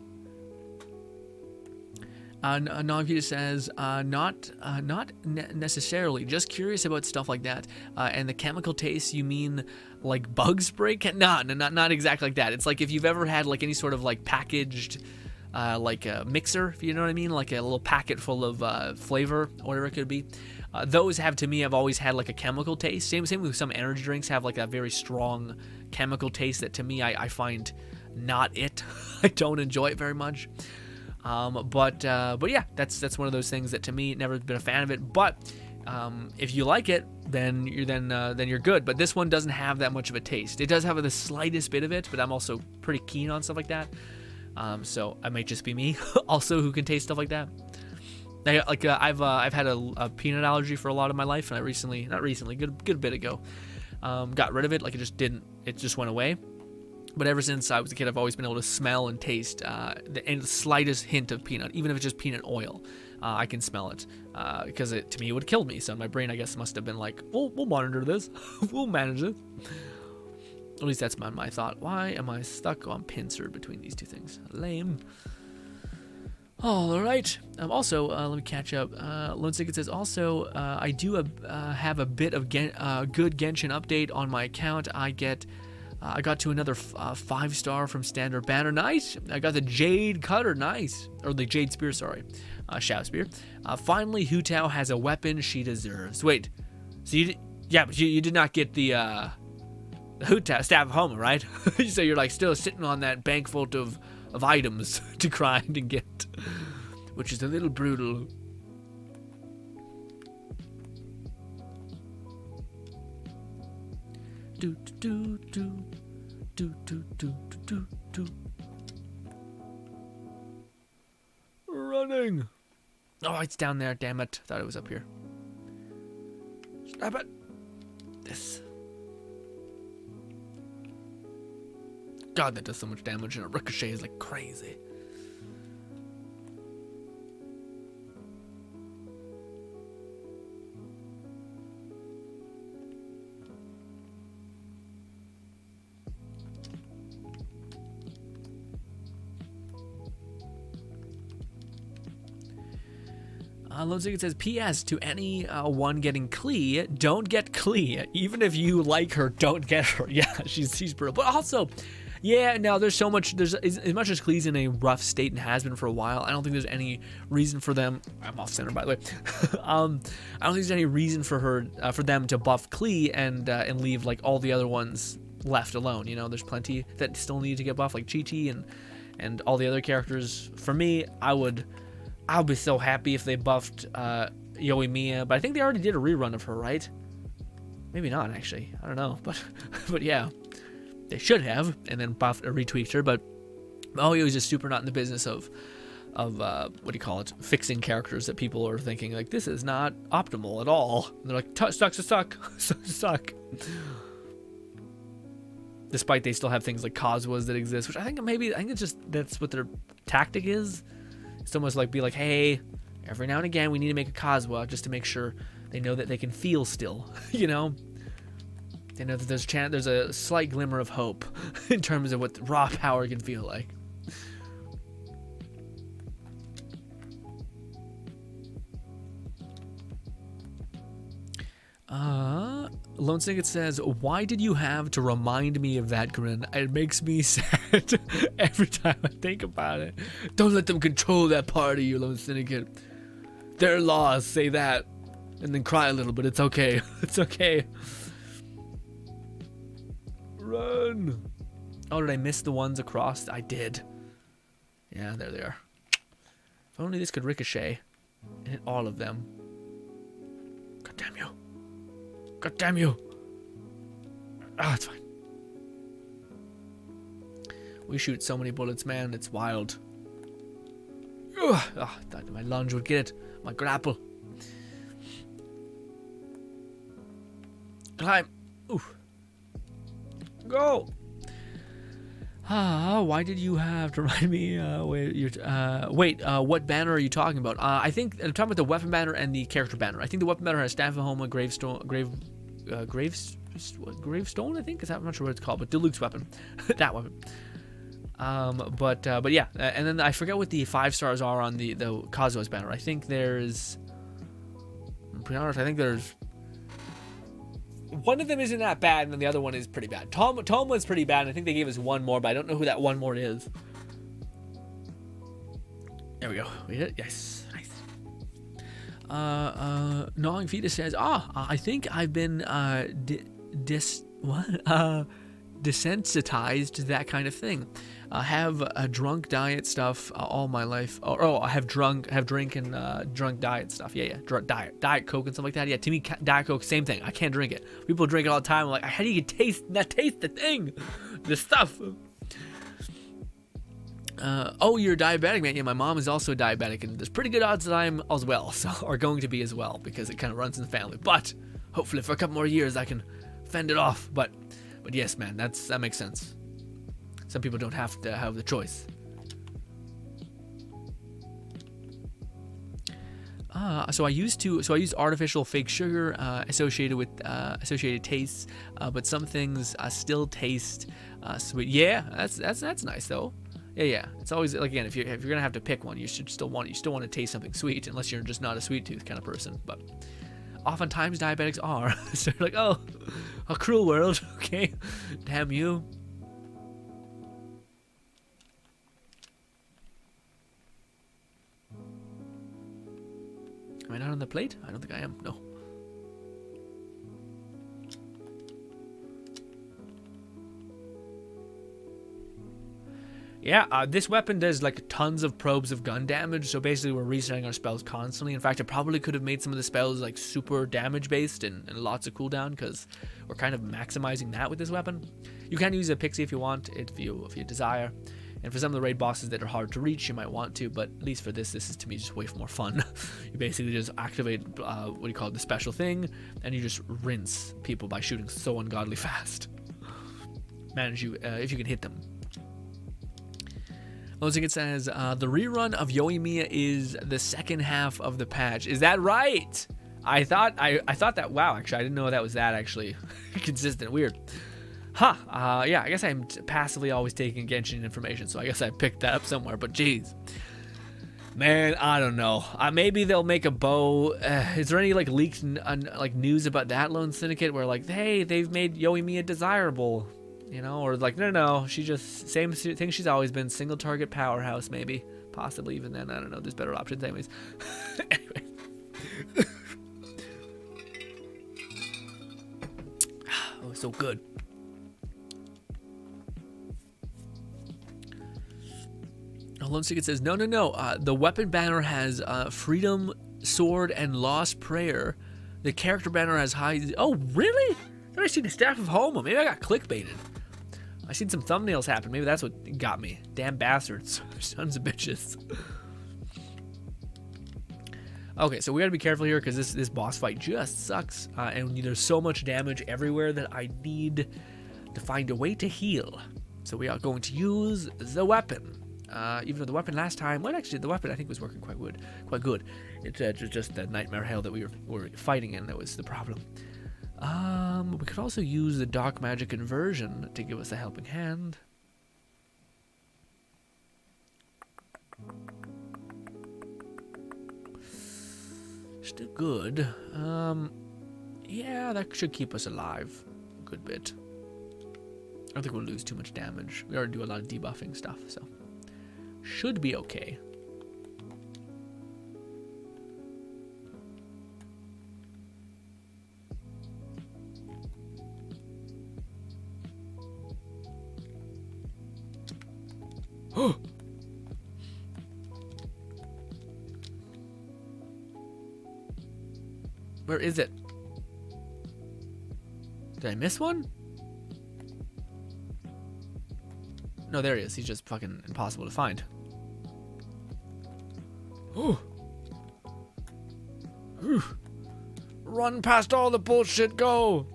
NonVegas says, not necessarily, just curious about stuff like that. And the chemical taste, you mean like bug spray? Not exactly like that. It's like if you've ever had like any sort of like packaged, like a mixer, if you know what I mean, like a little packet full of flavor, or whatever it could be. Those have always had like a chemical taste. Same with some energy drinks have like a very strong chemical taste that to me I find not it. I don't enjoy it very much. But yeah, that's one of those things that to me never been a fan of it. But if you like it, then you're good. But this one doesn't have that much of a taste. It does have the slightest bit of it, but I'm also pretty keen on stuff like that. So it might just be me also who can taste stuff like that. I've had a peanut allergy for a lot of my life, and good bit ago, got rid of it. Like it just went away. But ever since I was a kid, I've always been able to smell and taste the slightest hint of peanut, even if it's just peanut oil. I can smell it because to me it would have killed me. So my brain, I guess, must have been like, we'll monitor this, we'll manage it. At least that's my thought. Why am I stuck on pincer between these two things? Lame. All right. Also, let me catch up. Lone Syndicate says, also, I do have a bit of good Genshin update on my account. I got to another 5-star from Standard Banner. Nice. I got the Jade Cutter. Nice. Or the Jade Spear, sorry. Shadow Spear. Finally, Hu Tao has a weapon she deserves. Wait. So you did not get the Hu Tao Staff of Homa, right? So you're like still sitting on that bank full of items to grind and get, which is a little brutal. Running. Oh, it's down there. Damn it! Thought it was up here. Stop it. This. God, that does so much damage, and it ricochets like crazy. Lone Syndicate says, P.S. to any one getting Klee, don't get Klee. Even if you like her, don't get her. Yeah, she's brutal. But also, Yeah, no, there's so much. There's as much as Klee's in a rough state and has been for a while. I don't think there's any reason for them. I'm off center, by the way. I don't think there's any reason for for them to buff Klee and leave like all the other ones left alone. You know, there's plenty that still need to get buffed, like Chi-Chi and all the other characters. For me, I'll be so happy if they buffed Yoimiya, but I think they already did a rerun of her, right? Maybe not, actually. I don't know, but yeah. They should have, and then buffed or retweaked her, but Maoyo is just super not in the business of what do you call it, fixing characters that people are thinking like this is not optimal at all. And they're like sucks to suck. Despite they still have things like Kazuas that exist, which I think it's just that's what their tactic is. It's almost like be like, hey, every now and again we need to make a Kazuha just to make sure they know that they can feel still, you know. They know that there's a slight glimmer of hope in terms of what the raw power can feel like. Lone Snicket says, why did you have to remind me of that, Grin? It makes me sad every time I think about it. Don't let them control that part of you, Lone Syndicate. Their laws say that. And then cry a little, but it's okay. It's okay. Run. Oh, did I miss the ones across? I did. Yeah, there they are. If only this could ricochet and hit all of them. God damn you. God damn you. Ah, it's fine. We shoot so many bullets, man. It's wild. Ugh. Oh, thought my lunge would get it. My grapple. Climb. Oof. Go. Why did you have to remind me? What banner are you talking about? I think I'm talking about the weapon banner and the character banner. I think the weapon banner has Staff of Homa, Gravestone. I think is that, I'm not sure what it's called, but Duluth's weapon, that weapon. But yeah, and then I forget what the 5 stars are on the Kazuha's banner. I think there's. I'm pretty honest. I think there's. One of them isn't that bad, and then the other one is pretty bad. Tom was pretty bad, and I think they gave us one more, but I don't know who that one more is. There we go. We hit it. Yes. Nice. Gnawing Fetus says, I think I've been desensitized to that kind of thing. Have a drunk diet stuff all my life. I have drink and drunk diet stuff. Yeah, diet Coke and stuff like that. Yeah, to me, Diet Coke, same thing. I can't drink it. People drink it all the time. I'm like, how do you taste the thing, the stuff? You're diabetic, man. Yeah, my mom is also diabetic, and there's pretty good odds that I'm as well, or going to be as well, because it kind of runs in the family. But hopefully, for a couple more years, I can fend it off. But yes, man, that makes sense. Some people don't have to have the choice. So I used artificial fake sugar associated with associated tastes, but some things still taste sweet. Yeah, that's nice though. Yeah. It's always like, again, if you're gonna have to pick one, you still want to taste something sweet, unless you're just not a sweet tooth kind of person. But oftentimes diabetics are. So you're like, oh, a cruel world. Okay, damn you. Am I not on the plate? I don't think I am. No. Yeah, this weapon does like tons of probes of gun damage, so basically we're resetting our spells constantly. In fact, I probably could have made some of the spells like super damage based and lots of cooldown, because we're kind of maximizing that with this weapon. You can use a pixie if you want, if you desire. And for some of the raid bosses that are hard to reach, you might want to, but at least for this is to me just way more fun. You basically just activate, the special thing, and you just rinse people by shooting so ungodly fast. Manage you, if you can hit them. Lozing says, the rerun of Yoimiya is the second half of the patch. Is that right? I thought that, wow, actually, I didn't know that was that actually consistent. Weird. Yeah, I guess I'm passively always taking Genshin information, so I guess I picked that up somewhere, but geez. Man, I don't know. Maybe they'll make a bow. Is there any like leaked news about that, Lone Syndicate, where like, hey, they've made Yoimiya desirable? You know, or like, no, she just, same thing she's always been, single target powerhouse, maybe. Possibly even then, I don't know, there's better options anyways. Anyway. Oh, so good. Lone Secret says, no. The weapon banner has Freedom, Sword, and Lost Prayer. The character banner has high... Oh, really? I've never seen the Staff of Homo. Maybe I got clickbaited. I seen some thumbnails happen. Maybe that's what got me. Damn bastards. Sons of bitches. Okay, so we gotta be careful here because this boss fight just sucks. And there's so much damage everywhere that I need to find a way to heal. So we are going to use the weapon. Even though the weapon last time... Well, actually, the weapon I think was working quite good. It's just the nightmare hell that we were fighting in that was the problem. We could also use the Dark Magic Inversion to give us a helping hand. Still good. Yeah, that should keep us alive a good bit. I don't think we'll lose too much damage. We already do a lot of debuffing stuff, so should be okay. Where is it? Did I miss one? No, there he is. He's just fucking impossible to find. Oh. Run past all the bullshit, go.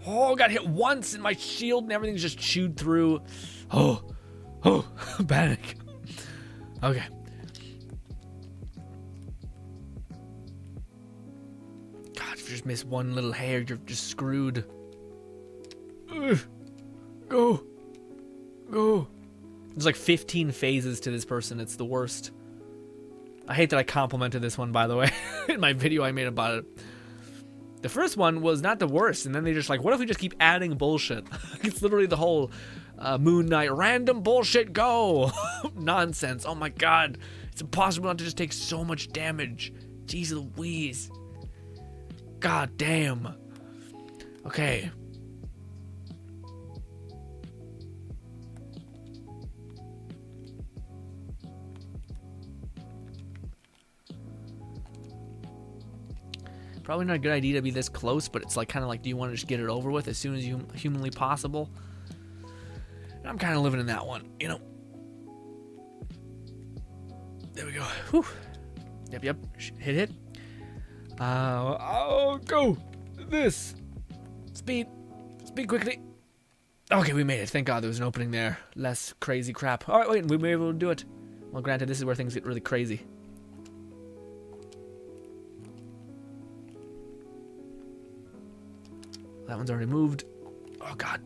Oh, got hit once and my shield and everything's just chewed through. Oh, panic. Okay. God, if you just miss one little hair, you're just screwed. Go. There's like 15 phases to this person. It's the worst. I hate that I complimented this one, by the way, in my video I made about it. The first one was not the worst, and then they just like, what if we just keep adding bullshit? It's literally the whole Moon Knight random bullshit go nonsense. Oh my god, it's impossible not to just take so much damage. Jeez Louise. God damn. Okay. Probably not a good idea to be this close, but it's like kind of like, do you want to just get it over with as soon as humanly possible? And I'm kind of living in that one, you know. There we go. Whew. Yep. Hit. Oh, go. This. Speed quickly. Okay, we made it. Thank God there was an opening there. Less crazy crap. All right, wait, we may be able to do it. Well, granted, this is where things get really crazy. That one's already moved. Oh god.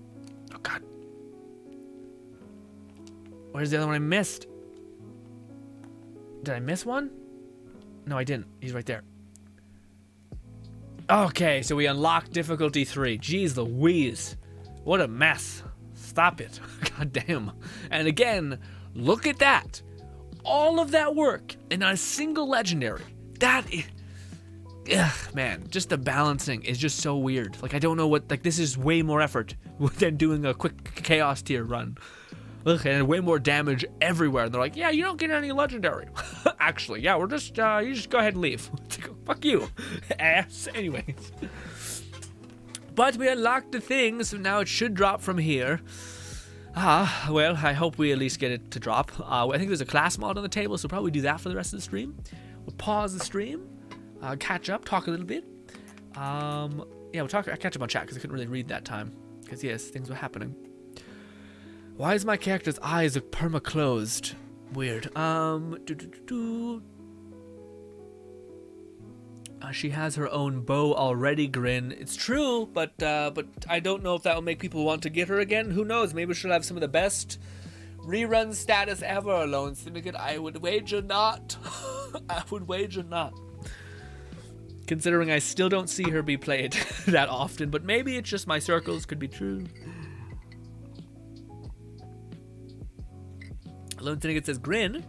Where's the other one I missed? Did I miss one? No, I didn't. He's right there. Okay, so we unlocked difficulty 3. Jeez Louise. What a mess. Stop it. God damn. And again, look at that. All of that work and not a single legendary. That is... Ugh, man, just the balancing is just so weird. Like, I don't know what, like, this is way more effort than doing a quick chaos tier run. Ugh, and way more damage everywhere. And they're like, yeah, you don't get any legendary. Actually, yeah, we're just, you just go ahead and leave. Fuck you, ass. Anyways. But we unlocked the thing, so now it should drop from here. Well, I hope we at least get it to drop. I think there's a class mod on the table, so probably do that for the rest of the stream. We'll pause the stream. Catch up, talk a little bit. Yeah, we'll catch up on chat because I couldn't really read that time. Because yes, things were happening. Why is my character's eyes perma-closed? Weird. She has her own bow already, Grin. It's true, but I don't know if that will make people want to get her again. Who knows? Maybe she'll have some of the best rerun status ever, Lone Syndicate. I would wager not. I would wager not. Considering I still don't see her be played that often, but maybe it's just my circles, could be true. Lone Syndicate says, Grin,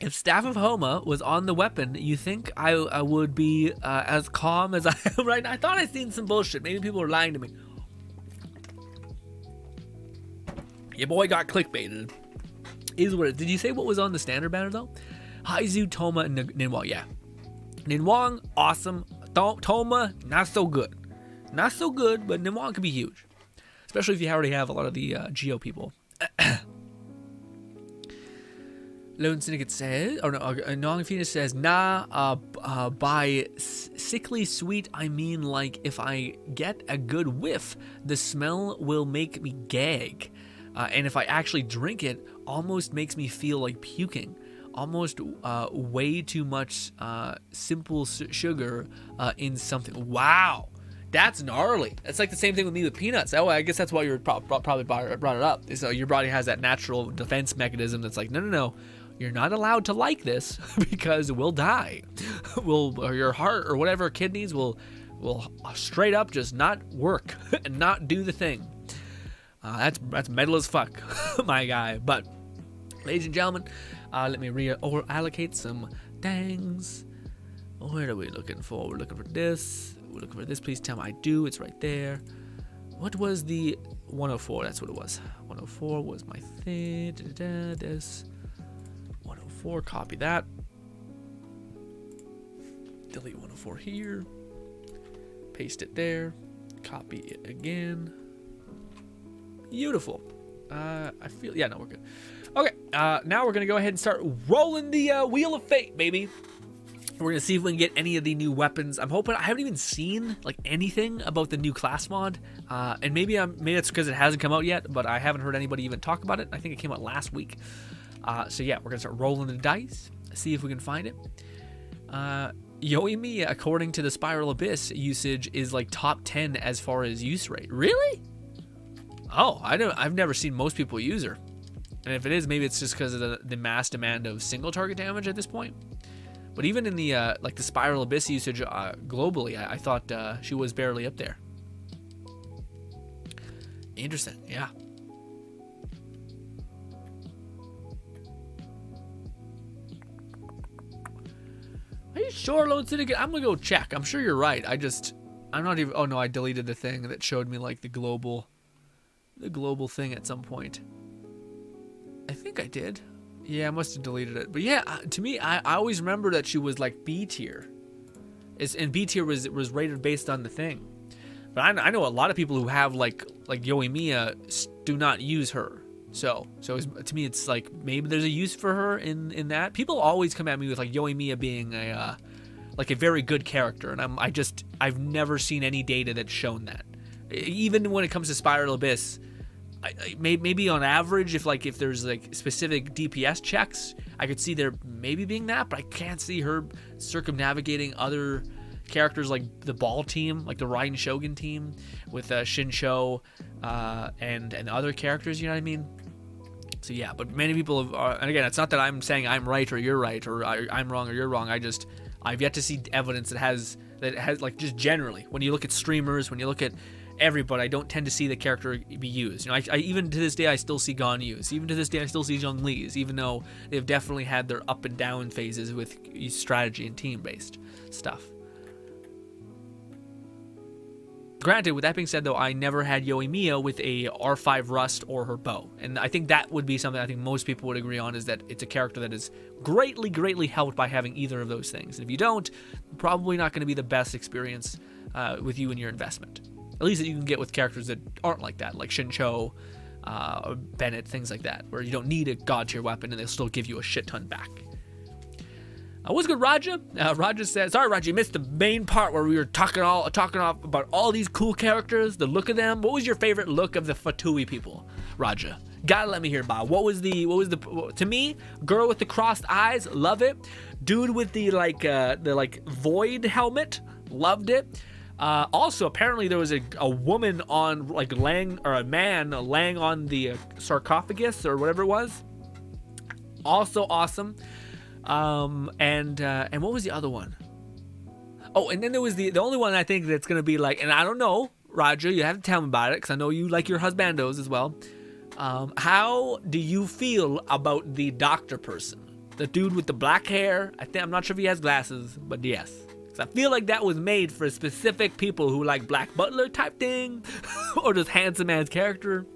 if Staff of Homa was on the weapon, you think I would be as calm as I am right now? I thought I'd seen some bullshit. Maybe people are lying to me. Your boy got clickbaited. Is what it. Did you say what was on the standard banner though? Haizu, Toma, and Ninwang. Yeah. Ninwang, awesome. Toma, not so good. Not so good, but Ninwang could be huge. Especially if you already have a lot of the Geo people. Lone Syndicate says, oh no, Nongfina says, nah, by sickly sweet, I mean like if I get a good whiff, the smell will make me gag. And if I actually drink it, almost makes me feel like puking. Almost way too much simple sugar in something. Wow. That's gnarly. That's like the same thing with me with peanuts. Oh, I guess that's why you probably brought it up. So your body has that natural defense mechanism that's like, no. You're not allowed to like this because we'll die. Or your heart or whatever kidneys will straight up just not work and not do the thing. That's metal as fuck, my guy. But, ladies and gentlemen, let me reallocate some things. What are we looking for? We're looking for this. We're looking for this. Please tell me I do. It's right there. What was the 104? That's what it was. 104 was my thing. This. 104. Copy that. Delete 104 here. Paste it there. Copy it again. Beautiful. I feel, yeah, no, we're good. Okay, now we're gonna go ahead and start rolling the wheel of fate, baby. We're gonna see if we can get any of the new weapons. I'm hoping. I haven't even seen like anything about the new class mod, and maybe it's because it hasn't come out yet. But I haven't heard anybody even talk about it. I think it came out last week. So yeah, we're gonna start rolling the dice, see if we can find it. Yoimi, according to the Spiral Abyss usage, is like top 10 as far as use rate. Really? Oh, I've never seen most people use her. And if it is, maybe it's just because of the mass demand of single target damage at this point. But even in the like the Spiral Abyss usage globally, I thought she was barely up there. Interesting, yeah. Are you sure, Lone Syndicate? I'm gonna go check. I'm sure you're right. I'm not even. Oh no, I deleted the thing that showed me like the global thing at some point. I think I did. Yeah, I must have deleted it. But yeah, to me, I always remember that she was like B tier. And B tier was rated based on the thing. But I know a lot of people who have like Yoimiya do not use her. So to me, it's like maybe there's a use for her in that. People always come at me with like Yoimiya being a very good character, and I've never seen any data that's shown that. Even when it comes to Spiral Abyss, maybe on average, if there's like specific DPS checks, I could see there maybe being that, but I can't see her circumnavigating other characters like the Ball team, like the Raiden Shogun team with Shinsho and other characters. You know what I mean? So yeah, but many people have, and again, it's not that I'm saying I'm right or you're right or I'm wrong or you're wrong. I've yet to see evidence that has like just generally when you look at streamers, when you look at everybody, I don't tend to see the character be used. You know, I even to this day I still see Gon used. Even to this day I still see Zhongli's, even though they've definitely had their up and down phases with strategy and team based stuff. Granted, with that being said, though, I never had Yoimiya with a R5 Rust or her bow. And I think that would be something I think most people would agree on, is that it's a character that is greatly, greatly helped by having either of those things. And if you don't, probably not going to be the best experience with you and your investment. At least that you can get with characters that aren't like that, like Shincho, or Bennett, things like that, where you don't need a god tier weapon and they'll still give you a shit ton back. What's good, Raja? Raja says, sorry, Raja, you missed the main part where we were talking off about all these cool characters, the look of them. What was your favorite look of the Fatui people, Raja? Gotta let me hear about it. What was the to me, girl with the crossed eyes, love it. Dude with the void helmet, loved it. Also, apparently there was a woman on a man laying on the sarcophagus or whatever it was. Also awesome. And what was the other one? Oh, and then there was the only one I think that's gonna be like, and I don't know, Roger, you have to tell me about it because I know you like your husbandos as well. How do you feel about the doctor person? The dude with the black hair. I'm not sure if he has glasses, but yes. So I feel like that was made for specific people who like Black Butler type thing, or just handsome man's character.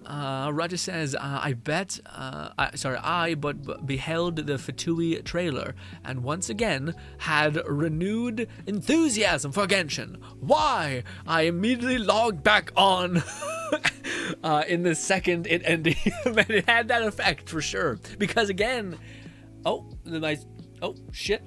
Roger says, I beheld the Fatui trailer and once again had renewed enthusiasm for Genshin. Why? I immediately logged back on in the second it ended. And it had that effect for sure. Because again, oh, shit.